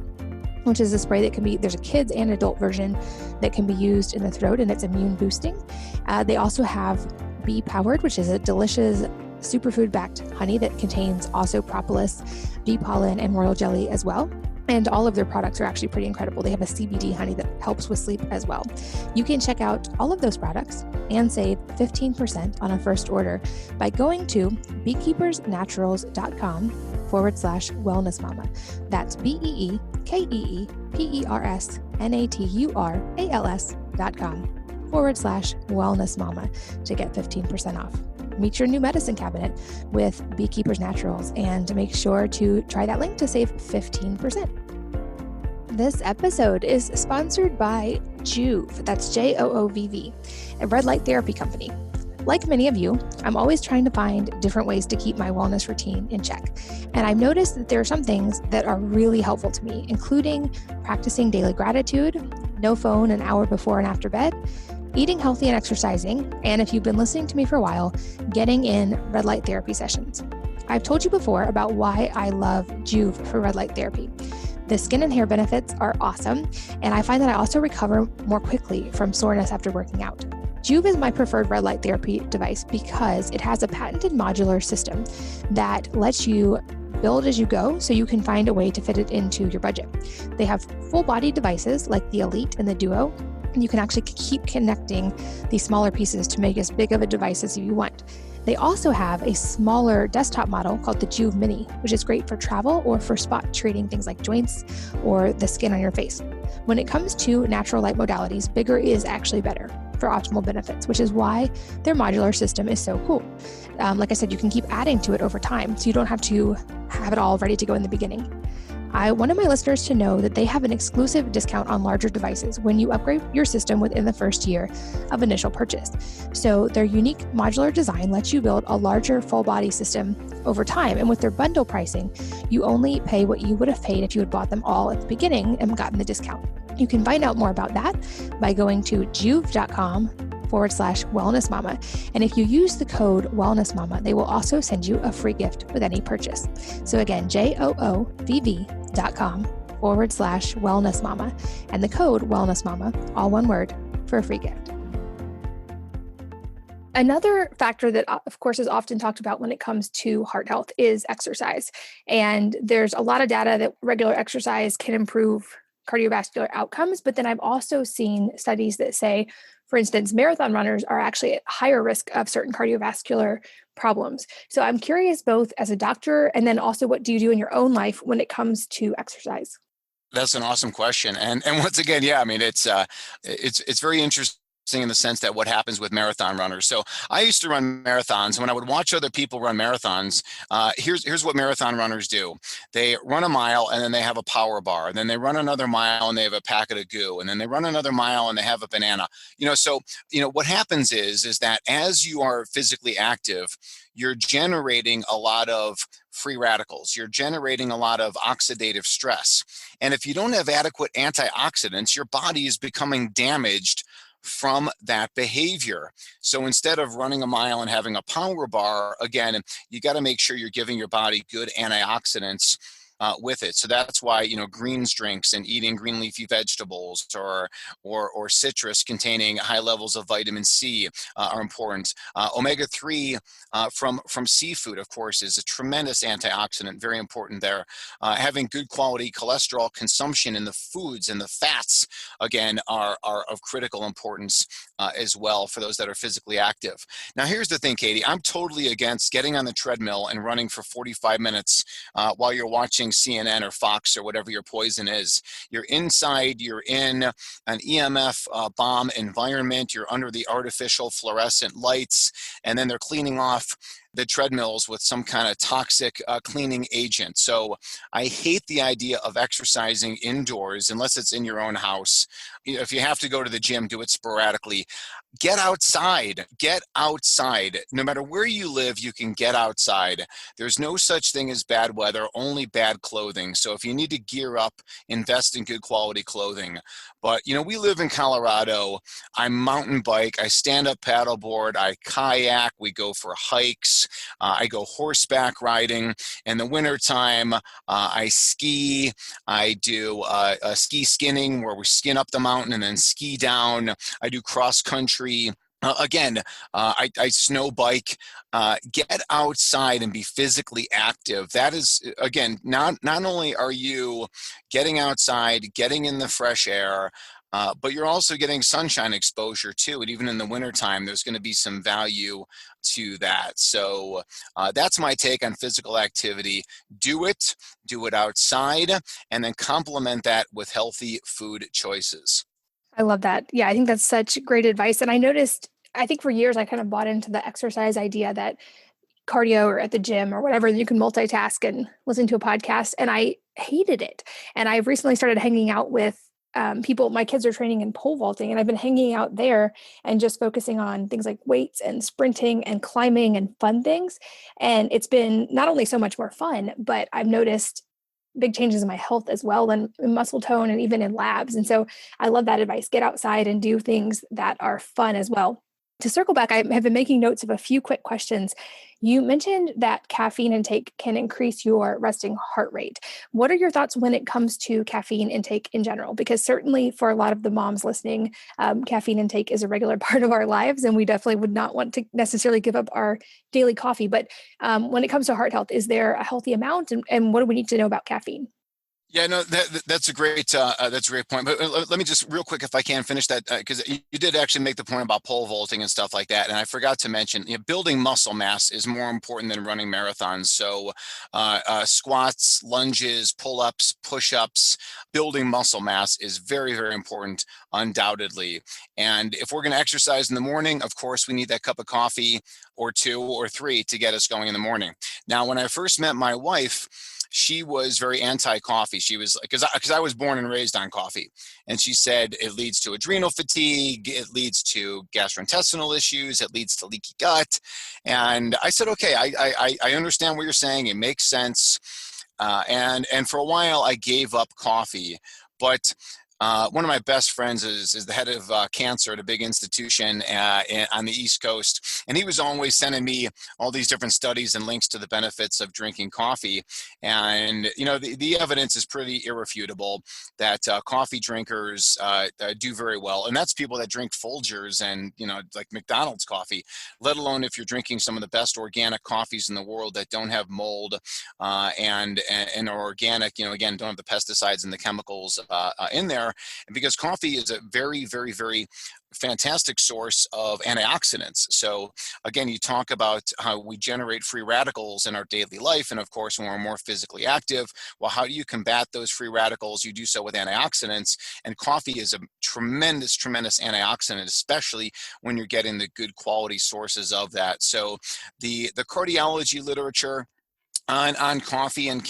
which is a spray that can be, there's a kids and adult version that can be used in the throat, and it's immune boosting. They also have Bee Powered, which is a delicious superfood-backed honey that contains also propolis, bee pollen, and royal jelly as well. And all of their products are actually pretty incredible. They have a CBD honey that helps with sleep as well. You can check out all of those products and save 15% on a first order by going to beekeepersnaturals.com/wellnessmama. That's BEEKEEPERSNATURALS.com/wellnessmama to get 15% off. Meet your new medicine cabinet with Beekeepers Naturals, and make sure to try that link to save 15%. This episode is sponsored by Joovv, that's Joovv, a red light therapy company. Like many of you, I'm always trying to find different ways to keep my wellness routine in check. And I've noticed that there are some things that are really helpful to me, including practicing daily gratitude, no phone an hour before and after bed, eating healthy and exercising, and if you've been listening to me for a while, getting in red light therapy sessions. I've told you before about why I love Joovv for red light therapy. The skin and hair benefits are awesome, and I find that I also recover more quickly from soreness after working out. Joovv is my preferred red light therapy device because it has a patented modular system that lets you build as you go, so you can find a way to fit it into your budget. They have full body devices like the Elite and the Duo, and you can actually keep connecting these smaller pieces to make as big of a device as you want. They also have a smaller desktop model called the Joovv Mini, which is great for travel or for spot treating things like joints or the skin on your face. When it comes to natural light modalities, bigger is actually better for optimal benefits, which is why their modular system is so cool. Like I said, you can keep adding to it over time, so you don't have to have it all ready to go in the beginning. I wanted my listeners to know that they have an exclusive discount on larger devices when you upgrade your system within the first year of initial purchase. So their unique modular design lets you build a larger full body system over time. And with their bundle pricing, you only pay what you would have paid if you had bought them all at the beginning and gotten the discount. You can find out more about that by going to juve.com/wellnessmama. And if you use the code wellnessmama, they will also send you a free gift with any purchase. So again, joovv.com/wellnessmama and the code wellnessmama, all one word, for a free gift. Another factor that, of course, is often talked about when it comes to heart health is exercise. And there's a lot of data that regular exercise can improve cardiovascular outcomes. But then I've also seen studies that say, for instance, marathon runners are actually at higher risk of certain cardiovascular problems. So I'm curious, both as a doctor and then also what do you do in your own life when it comes to exercise? That's an awesome question. And once again, yeah, I mean, it's very interesting in the sense that what happens with marathon runners. So I used to run marathons. When I would watch other people run marathons, here's what marathon runners do. They run a mile and then they have a power bar. And then they run another mile and they have a packet of goo. And then they run another mile and they have a banana. So what happens is that as you are physically active, you're generating a lot of free radicals. You're generating a lot of oxidative stress. And if you don't have adequate antioxidants, your body is becoming damaged from that behavior. So instead of running a mile and having a power bar, again, you got to make sure you're giving your body good antioxidants with it. So that's why, greens drinks and eating green leafy vegetables or citrus containing high levels of vitamin C are important. Omega-3 from seafood, of course, is a tremendous antioxidant, very important there. Having good quality cholesterol consumption in the foods and the fats, again, are of critical importance as well for those that are physically active. Now, here's the thing, Katie, I'm totally against getting on the treadmill and running for 45 minutes while you're watching CNN or Fox or whatever your poison is. You're inside, you're in an EMF bomb environment, you're under the artificial fluorescent lights, and then they're cleaning off the treadmills with some kind of toxic cleaning agent. So I hate the idea of exercising indoors unless it's in your own house. If you have to go to the gym, do it sporadically. Get outside. Get outside. No matter where you live, you can get outside. There's no such thing as bad weather, only bad clothing. So if you need to gear up, invest in good quality clothing. But, we live in Colorado. I mountain bike. I stand up paddleboard. I kayak. We go for hikes. I go horseback riding. In the wintertime, I ski. I do ski skinning where we skin up the mountain and then ski down. I do cross country. Again, I snow bike. Get outside and be physically active. That is, again, not only are you getting outside, getting in the fresh air, but you're also getting sunshine exposure too. And even in the wintertime, there's going to be some value to that. So that's my take on physical activity. Do it outside, and then complement that with healthy food choices. I love that. Yeah, I think that's such great advice. And I think for years, I kind of bought into the exercise idea that cardio or at the gym or whatever, you can multitask and listen to a podcast. And I hated it. And I've recently started hanging out with people. My kids are training in pole vaulting, and I've been hanging out there and just focusing on things like weights and sprinting and climbing and fun things. And it's been not only so much more fun, but I've noticed big changes in my health as well, and in muscle tone and even in labs. And so I love that advice. Get outside and do things that are fun as well. To circle back, I have been making notes of a few quick questions. You mentioned that caffeine intake can increase your resting heart rate. What are your thoughts when it comes to caffeine intake in general? Because certainly for a lot of the moms listening, caffeine intake is a regular part of our lives, and we definitely would not want to necessarily give up our daily coffee. But when it comes to heart health, is there a healthy amount, and what do we need to know about caffeine? Yeah, no, that's a great point. But let me just real quick, if I can, finish that, because you did actually make the point about pole vaulting and stuff like that, and I forgot to mention, building muscle mass is more important than running marathons. So squats, lunges, pull-ups, push-ups, building muscle mass is very, very important, undoubtedly. And if we're going to exercise in the morning, of course, we need that cup of coffee or two or three to get us going in the morning. Now, when I first met my wife, she was very anti-coffee. She was, because I was born and raised on coffee, and she said it leads to adrenal fatigue, it leads to gastrointestinal issues, it leads to leaky gut. And I said, okay, I understand what you're saying. It makes sense. And for a while, I gave up coffee. But one of my best friends is the head of cancer at a big institution on the East Coast. And he was always sending me all these different studies and links to the benefits of drinking coffee. And, the evidence is pretty irrefutable that coffee drinkers do very well. And that's people that drink Folgers and, like McDonald's coffee, let alone if you're drinking some of the best organic coffees in the world that don't have mold and are organic, again, don't have the pesticides and the chemicals in there. And because coffee is a very, very, very fantastic source of antioxidants. So again, you talk about how we generate free radicals in our daily life. And of course, when we're more physically active, well, how do you combat those free radicals? You do so with antioxidants. And coffee is a tremendous, tremendous antioxidant, especially when you're getting the good quality sources of that. So the cardiology literature on coffee and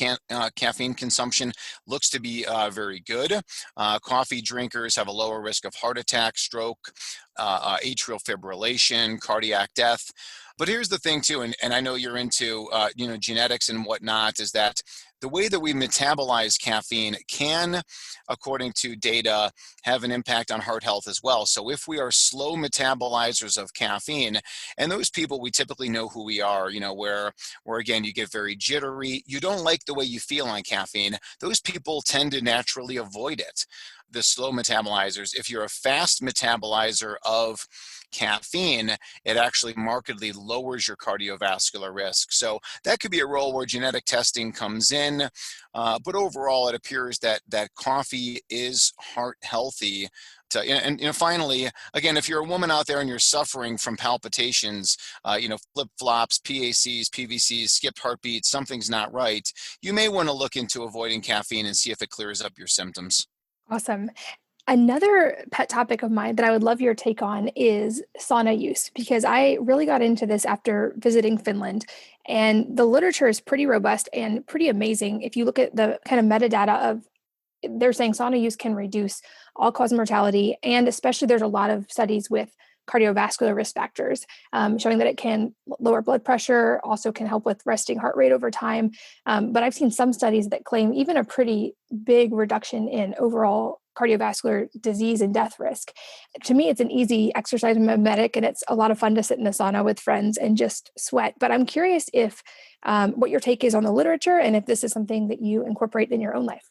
caffeine consumption looks to be very good. Coffee drinkers have a lower risk of heart attack, stroke, atrial fibrillation, cardiac death. But here's the thing too, and I know you're into genetics and whatnot, is that the way that we metabolize caffeine can, according to data, have an impact on heart health as well. So if we are slow metabolizers of caffeine, and those people, we typically know who we are, where again, you get very jittery, you don't like the way you feel on caffeine, those people tend to naturally avoid it. The slow metabolizers, if you're a fast metabolizer of caffeine, it actually markedly lowers your cardiovascular risk. So that could be a role where genetic testing comes in. But overall, it appears that coffee is heart healthy. Finally, again, if you're a woman out there and you're suffering from palpitations, flip-flops, PACs, PVCs, skipped heartbeats, something's not right, you may want to look into avoiding caffeine and see if it clears up your symptoms. Awesome. Another pet topic of mine that I would love your take on is sauna use, because I really got into this after visiting Finland, and the literature is pretty robust and pretty amazing. If you look at the kind of metadata of, they're saying sauna use can reduce all-cause mortality, and especially there's a lot of studies with cardiovascular risk factors, showing that it can lower blood pressure, also can help with resting heart rate over time. But I've seen some studies that claim even a pretty big reduction in overall cardiovascular disease and death risk. To me, it's an easy exercise mimetic, and it's a lot of fun to sit in the sauna with friends and just sweat. But I'm curious if what your take is on the literature, and if this is something that you incorporate in your own life.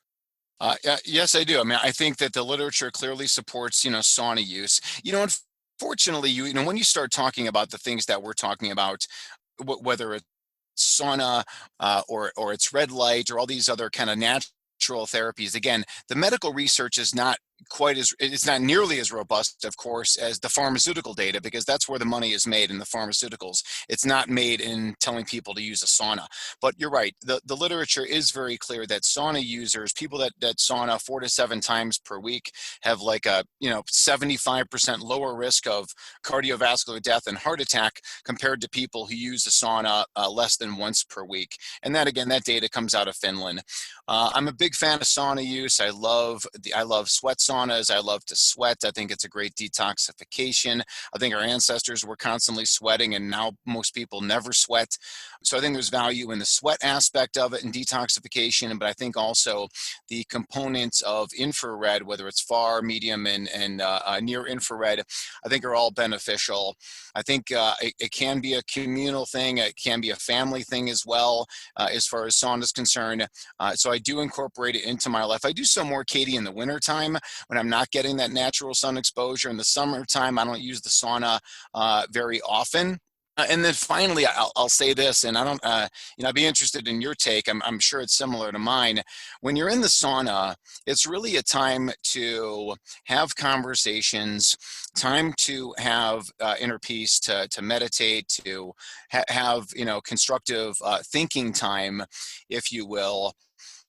Yes, I do. I mean, I think that the literature clearly supports, sauna use. Unfortunately, when you start talking about the things that we're talking about, whether it's sauna or it's red light or all these other kind of natural therapies, again, the medical research is not it's not nearly as robust, of course, as the pharmaceutical data, because that's where the money is made in the pharmaceuticals. It's not made in telling people to use a sauna. But you're right. The literature is very clear that sauna users, people that sauna 4 to 7 times per week, have like a 75% lower risk of cardiovascular death and heart attack compared to people who use a sauna less than once per week. And that, again, that data comes out of Finland. I'm a big fan of sauna use. I love sweat saunas. I love to sweat. I think it's a great detoxification. I think our ancestors were constantly sweating, and now most people never sweat. So I think there's value in the sweat aspect of it and detoxification, but I think also the components of infrared, whether it's far, medium, and near infrared, I think are all beneficial. I think it can be a communal thing. It can be a family thing as well, as far as sauna is concerned. So I do incorporate it into my life. I do so more, Katie, in the wintertime when I'm not getting that natural sun exposure. In the summertime, I don't use the sauna very often. And then finally, I'll say this, and I don't, I'd be interested in your take. I'm sure it's similar to mine. When you're in the sauna, it's really a time to have conversations, time to have inner peace, to meditate, to have constructive thinking time, if you will.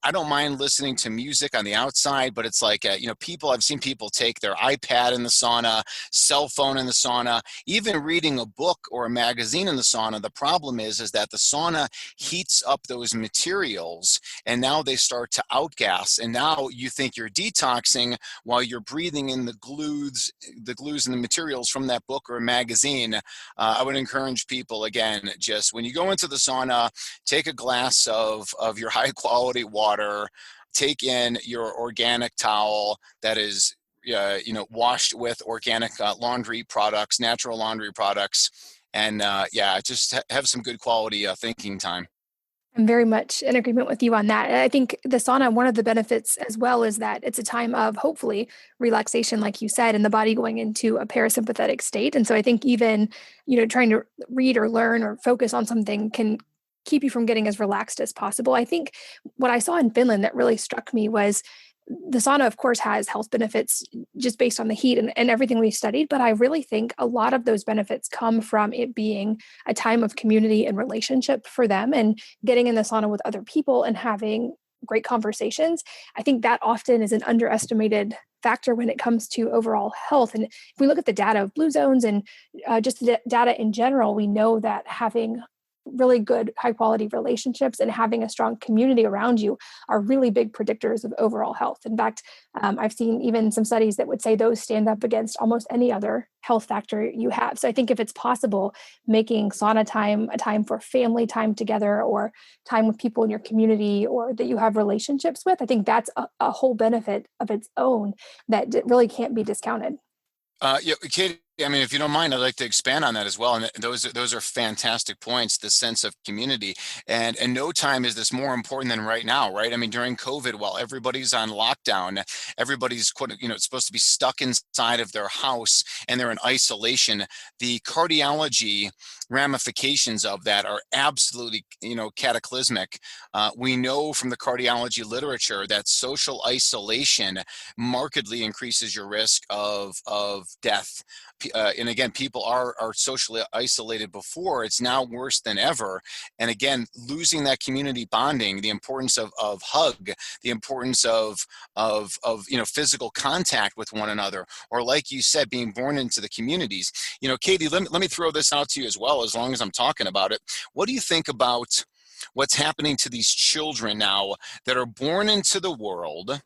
I don't mind listening to music on the outside, but it's like, I've seen people take their iPad in the sauna, cell phone in the sauna, even reading a book or a magazine in the sauna. The problem is that the sauna heats up those materials, and now they start to outgas. And now you think you're detoxing while you're breathing in the glues and the materials from that book or magazine. I would encourage people, again, just when you go into the sauna, take a glass of your high quality water, take in your organic towel that is washed with organic laundry products, natural laundry products, and just have some good quality thinking time. I'm very much in agreement with you on that. And I think the sauna, one of the benefits as well is that it's a time of hopefully relaxation, like you said, and the body going into a parasympathetic state. And so I think even, trying to read or learn or focus on something can keep you from getting as relaxed as possible. I think what I saw in Finland that really struck me was the sauna, of course, has health benefits just based on the heat and everything we've studied. But I really think a lot of those benefits come from it being a time of community and relationship for them, and getting in the sauna with other people and having great conversations. I think that often is an underestimated factor when it comes to overall health. And if we look at the data of blue zones and just the data in general, we know that having really good high quality relationships and having a strong community around you are really big predictors of overall health. In fact, I've seen even some studies that would say those stand up against almost any other health factor you have. So I think if it's possible, making sauna time a time for family time together, or time with people in your community or that you have relationships with, I think that's a whole benefit of its own that really can't be discounted. Katie, I mean, if you don't mind, I'd like to expand on that as well. And those are fantastic points, the sense of community. And no time is this more important than right now, right? I mean, during COVID, while everybody's on lockdown, everybody's, supposed to be stuck inside of their house and they're in isolation. The cardiology ramifications of that are absolutely, cataclysmic. We know from the cardiology literature that social isolation markedly increases your risk of death. And again, people are socially isolated before. It's now worse than ever. And again, losing that community bonding, the importance of hug, the importance of physical contact with one another, or like you said, being born into the communities. Katie, let me throw this out to you as well, as long as I'm talking about it. What do you think about what's happening to these children now that are born into the world,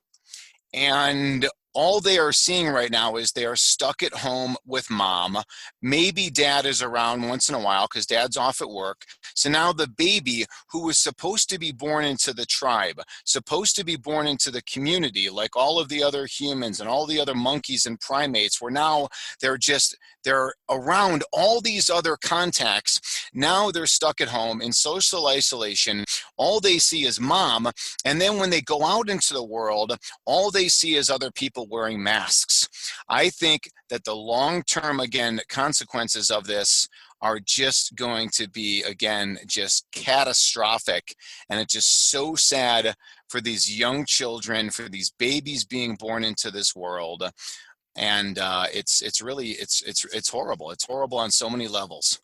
and all they are seeing right now is they are stuck at home with mom? Maybe dad is around once in a while because dad's off at work. So now the baby, who was supposed to be born into the tribe, supposed to be born into the community like all of the other humans and all the other monkeys and primates, where now they're around all these other contacts. Now they're stuck at home in social isolation. All they see is mom. And then when they go out into the world, all they see is other people wearing masks. I think that the long-term, again, consequences of this are just going to be, again, just catastrophic. And it's just so sad for these young children, for these babies being born into this world. And it's really horrible. It's horrible on so many levels.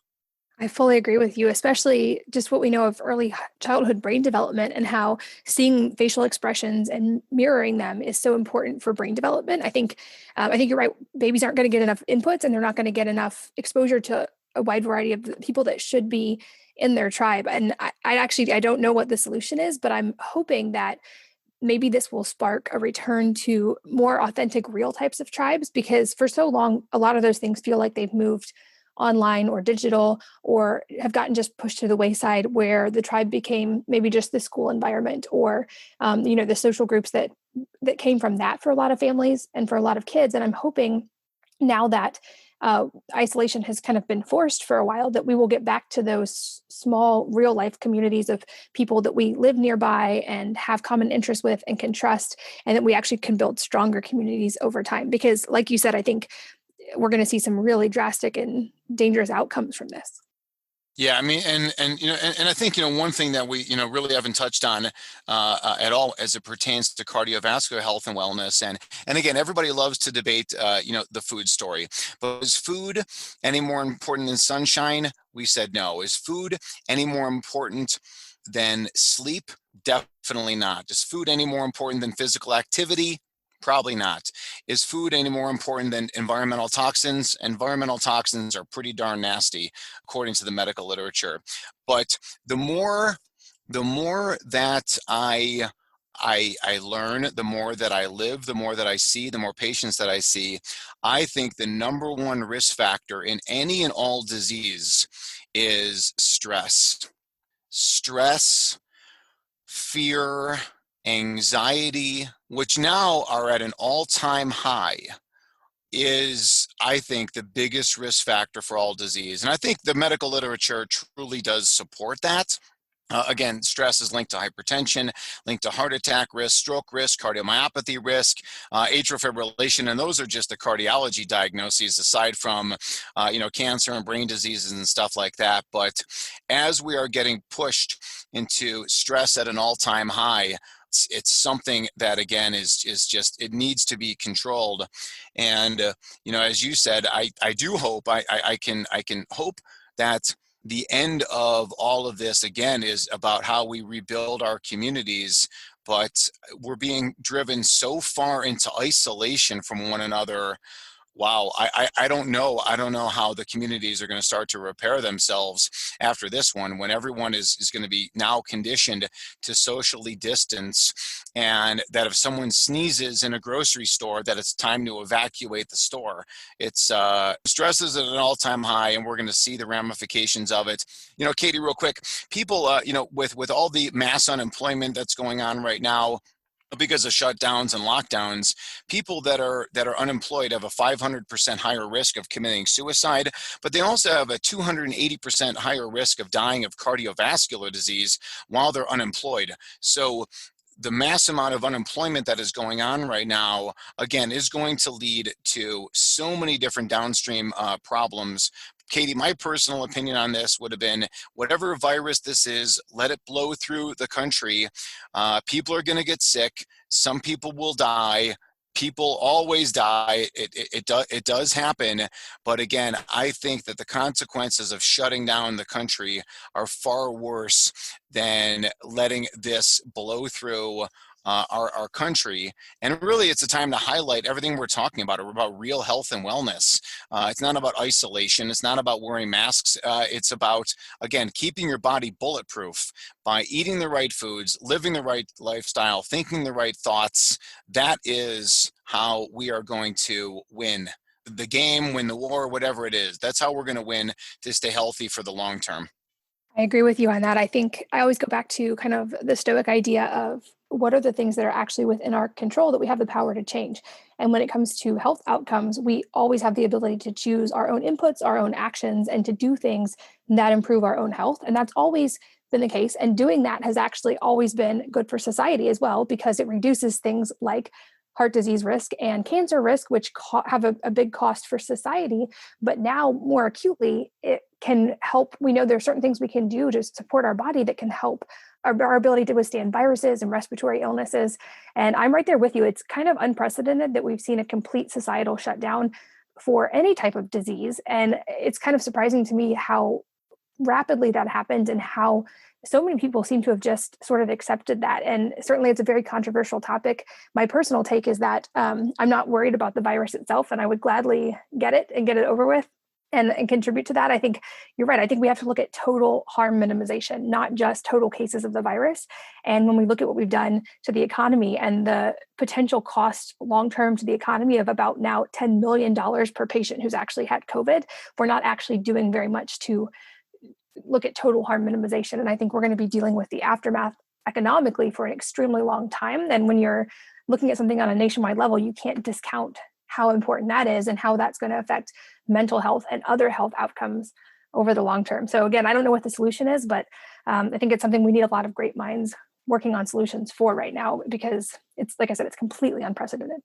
I fully agree with you, especially just what we know of early childhood brain development and how seeing facial expressions and mirroring them is so important for brain development. I think you're right. Babies aren't going to get enough inputs, and they're not going to get enough exposure to a wide variety of the people that should be in their tribe. And I don't know what the solution is, but I'm hoping that maybe this will spark a return to more authentic, real types of tribes, because for so long, a lot of those things feel like they've moved online or digital, or have gotten just pushed to the wayside, where the tribe became maybe just the school environment, or the social groups that came from that for a lot of families and for a lot of kids. And I'm hoping now that isolation has kind of been forced for a while, that we will get back to those small real life communities of people that we live nearby and have common interests with and can trust, and that we actually can build stronger communities over time. Because like you said, I think we're going to see some really drastic and dangerous outcomes from this. Yeah, I mean, and I think one thing that we really haven't touched on at all as it pertains to cardiovascular health and wellness, and again, everybody loves to debate the food story, but is food any more important than sunshine? We said no. Is food any more important than sleep? Definitely not. Is food any more important than physical activity? Probably not. Is food any more important than environmental toxins? Environmental toxins are pretty darn nasty, according to the medical literature. But the more that I learn, the more that I live, the more that I see, the more patients that I see, I think the number one risk factor in any and all disease is stress. Stress, fear, anxiety, which now are at an all-time high, is, I think, the biggest risk factor for all disease. And I think the medical literature truly does support that. Again, stress is linked to hypertension, linked to heart attack risk, stroke risk, cardiomyopathy risk, atrial fibrillation, and those are just the cardiology diagnoses aside from, cancer and brain diseases and stuff like that. But as we are getting pushed into stress at an all-time high, it's something that, again, is just, it needs to be controlled. And, as you said, I do hope, I can hope that the end of all of this, again, is about how we rebuild our communities, but we're being driven so far into isolation from one another. Wow, I don't know. I don't know how the communities are going to start to repair themselves after this one, when everyone is going to be now conditioned to socially distance, and that if someone sneezes in a grocery store, that it's time to evacuate the store. It's stress is at an all-time high, and we're going to see the ramifications of it. Katie, real quick, people, with all the mass unemployment that's going on right now, because of shutdowns and lockdowns, people that are unemployed have a 500% higher risk of committing suicide, but they also have a 280% higher risk of dying of cardiovascular disease while they're unemployed. So the mass amount of unemployment that is going on right now, again, is going to lead to so many different downstream problems. Katie, my personal opinion on this would have been, whatever virus this is, let it blow through the country. People are going to get sick. Some people will die. People always die. It does happen. But again, I think that the consequences of shutting down the country are far worse than letting this blow through our country. And really, it's a time to highlight everything we're talking about. We're about real health and wellness. It's not about isolation. It's not about wearing masks. It's about, again, keeping your body bulletproof by eating the right foods, living the right lifestyle, thinking the right thoughts. That is how we are going to win the game, win the war, whatever it is. That's how we're going to win to stay healthy for the long term. I agree with you on that. I think I always go back to kind of the Stoic idea of what are the things that are actually within our control that we have the power to change. And when it comes to health outcomes, we always have the ability to choose our own inputs, our own actions, and to do things that improve our own health. And that's always been the case. And doing that has actually always been good for society as well, because it reduces things like heart disease risk and cancer risk, which have a big cost for society. But now more acutely, it can help. We know there are certain things we can do to support our body that can help our ability to withstand viruses and respiratory illnesses. And I'm right there with you. It's kind of unprecedented that we've seen a complete societal shutdown for any type of disease. And it's kind of surprising to me how rapidly that happened and how so many people seem to have just sort of accepted that. And certainly it's a very controversial topic. My personal take is that I'm not worried about the virus itself, and I would gladly get it and get it over with and contribute to that. I think you're right. I think we have to look at total harm minimization, not just total cases of the virus. And when we look at what we've done to the economy and the potential cost long-term to the economy of about now $10 million per patient who's actually had COVID, we're not actually doing very much to look at total harm minimization. And I think we're going to be dealing with the aftermath economically for an extremely long time. And when you're looking at something on a nationwide level, you can't discount how important that is and how that's going to affect mental health and other health outcomes over the long term. So again, I don't know what the solution is, but I think it's something we need a lot of great minds working on solutions for right now, because it's, like I said, it's completely unprecedented.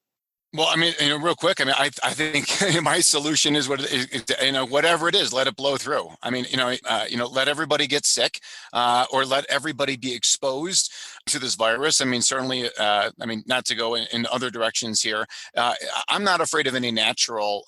Well, I mean, real quick, I mean, I think my solution is whatever it is, let it blow through. I mean, let everybody get sick, or let everybody be exposed to this virus. I mean, certainly, not to go in other directions here. I'm not afraid of any natural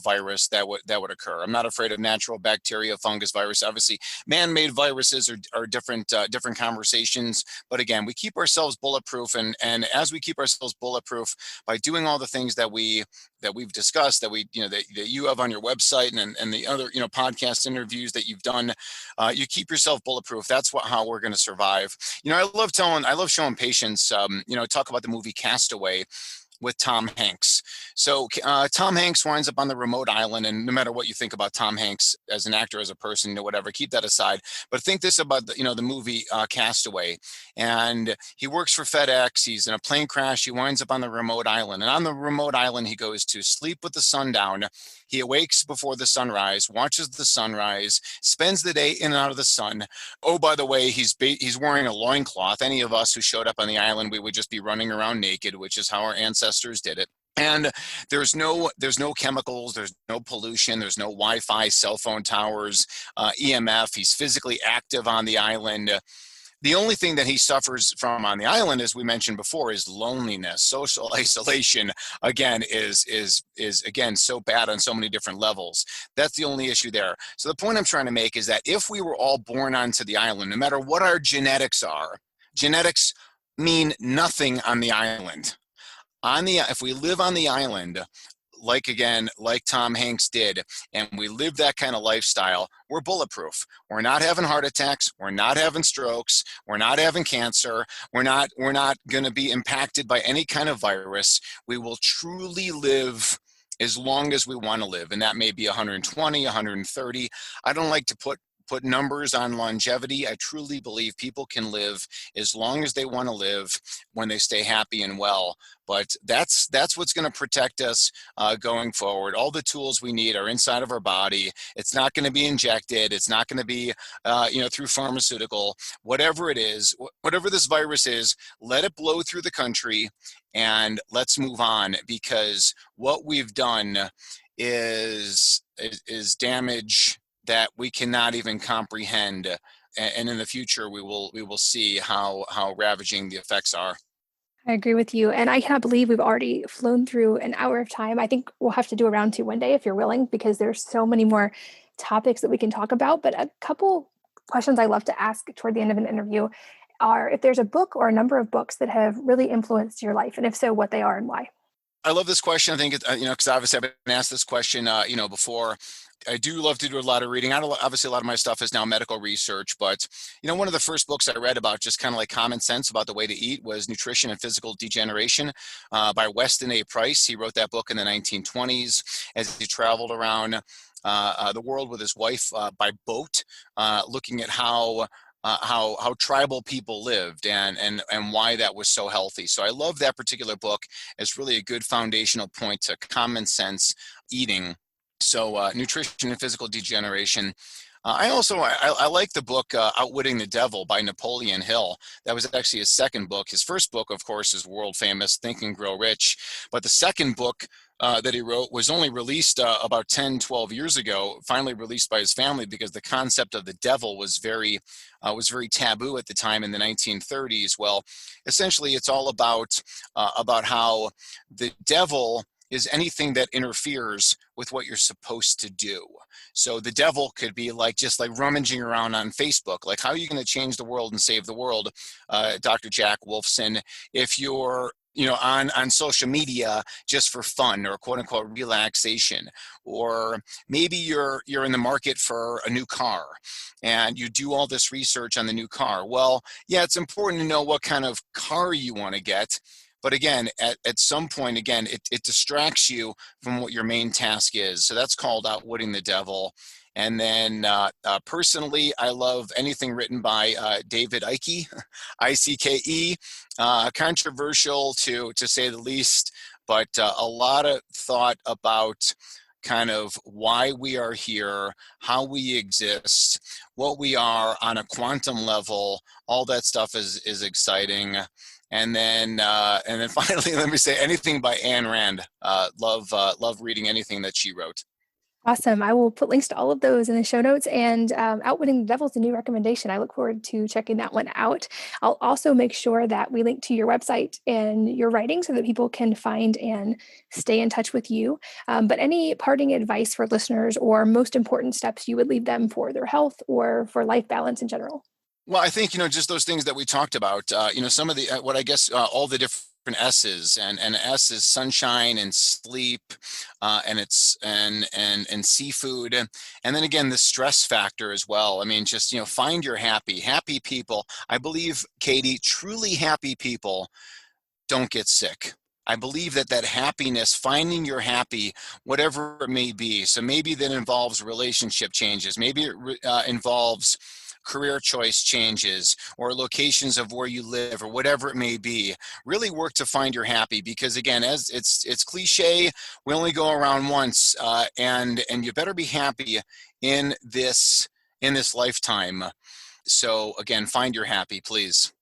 virus that would occur. I'm not afraid of natural bacteria, fungus, virus. Obviously, man-made viruses are different conversations. But again, we keep ourselves bulletproof, and as we keep ourselves bulletproof by doing all the things that we've discussed, that you have on your website, and the other podcast interviews that you've done, you keep yourself bulletproof. That's how we're going to survive. I love showing patients, talk about the movie Castaway with Tom Hanks. So Tom Hanks winds up on the remote island, and no matter what you think about Tom Hanks as an actor, as a person, whatever, keep that aside. But think this about the movie Castaway, and he works for FedEx. He's in a plane crash. He winds up on the remote island, and on the remote island, he goes to sleep with the sun down. He awakes before the sunrise, watches the sunrise, spends the day in and out of the sun. Oh, by the way, he's wearing a loincloth. Any of us who showed up on the island, we would just be running around naked, which is how our ancestors did it. And there's no chemicals, there's no pollution, there's no Wi-Fi, cell phone towers, EMF. He's physically active on the island. The only thing that he suffers from on the island, as we mentioned before, is loneliness. Social isolation, again, is again so bad on so many different levels. That's the only issue there. So the point I'm trying to make is that if we were all born onto the island, no matter what our genetics are, genetics mean nothing on the island. If we live on the island, like Tom Hanks did, and we live that kind of lifestyle, we're bulletproof. We're not having heart attacks. We're not having strokes. We're not having cancer. We're not going to be impacted by any kind of virus. We will truly live as long as we want to live. And that may be 120, 130. I don't like to put numbers on longevity. I truly believe people can live as long as they want to live when they stay happy and well. But that's what's going to protect us going forward. All the tools we need are inside of our body. It's not going to be injected. It's not going to be through pharmaceutical. Whatever it is, whatever this virus is, let it blow through the country, and let's move on, because what we've done is damage that we cannot even comprehend, and in the future we will see how ravaging the effects are. I agree with you. And I cannot believe we've already flown through an hour of time. I think we'll have to do a round two one day if you're willing, because there's so many more topics that we can talk about. But a couple questions I love to ask toward the end of an interview are if there's a book or a number of books that have really influenced your life, and if so, what they are and why. I love this question. I think because obviously I've been asked this question before. I do love to do a lot of reading. Obviously, a lot of my stuff is now medical research, but one of the first books I read about just kind of like common sense about the way to eat was Nutrition and Physical Degeneration by Weston A. Price. He wrote that book in the 1920s as he traveled around the world with his wife by boat, looking at how tribal people lived and why that was so healthy. So I love that particular book as really a good foundational point to common sense eating. So Nutrition and Physical Degeneration. I like the book Outwitting the Devil by Napoleon Hill. That was actually his second book. His first book, of course, is world famous Think and Grow Rich. But the second book that he wrote was only released about 10, 12 years ago, finally released by his family, because the concept of the devil was very taboo at the time in the 1930s. Well, essentially, it's all about how the devil is anything that interferes with what you're supposed to do. So the devil could be just like rummaging around on Facebook. Like, how are you going to change the world and save the world, Dr. Jack Wolfson, if you're on social media just for fun or quote unquote relaxation? Or maybe you're in the market for a new car and you do all this research on the new car. Well, yeah, it's important to know what kind of car you want to get. But again, at some point, again, it distracts you from what your main task is. So that's called Outwitting the Devil. And then personally, I love anything written by David Icke, I-C-K-E. Controversial to say the least, but a lot of thought about kind of why we are here, how we exist, what we are on a quantum level. All that stuff is exciting. And then finally, let me say anything by Ayn Rand. Love reading anything that she wrote. Awesome. I will put links to all of those in the show notes, and Outwitting the Devil is a new recommendation. I look forward to checking that one out. I'll also make sure that we link to your website and your writing so that people can find and stay in touch with you. But any parting advice for listeners, or most important steps you would leave them for their health or for life balance in general? Well, I think, just those things that we talked about, some of the, what I guess, all the different S's, and S is sunshine and sleep, and it's, and seafood. And then again, the stress factor as well. I mean, just, find your happy people. I believe, Katie, truly happy people don't get sick. I believe that happiness, finding your happy, whatever it may be. So maybe that involves relationship changes. Maybe it involves career choice changes, or locations of where you live, or whatever it may be. Really work to find your happy, because again, as it's cliche, we only go around once, and you better be happy in this lifetime. So again, find your happy, please.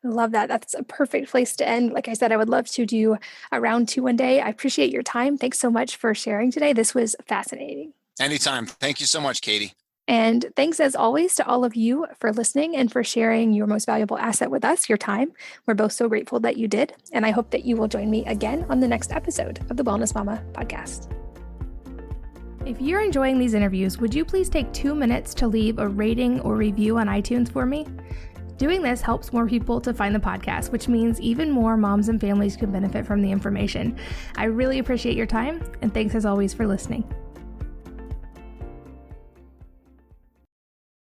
I love that. That's a perfect place to end. Like I said, I would love to do a round 2 one day. I appreciate your time. Thanks so much for sharing today. This was fascinating. Anytime. Thank you so much, Katie. And thanks as always to all of you for listening and for sharing your most valuable asset with us, your time. We're both so grateful that you did. And I hope that you will join me again on the next episode of the Wellness Mama podcast. If you're enjoying these interviews, would you please take 2 minutes to leave a rating or review on iTunes for me? Doing this helps more people to find the podcast, which means even more moms and families can benefit from the information. I really appreciate your time, and thanks as always for listening.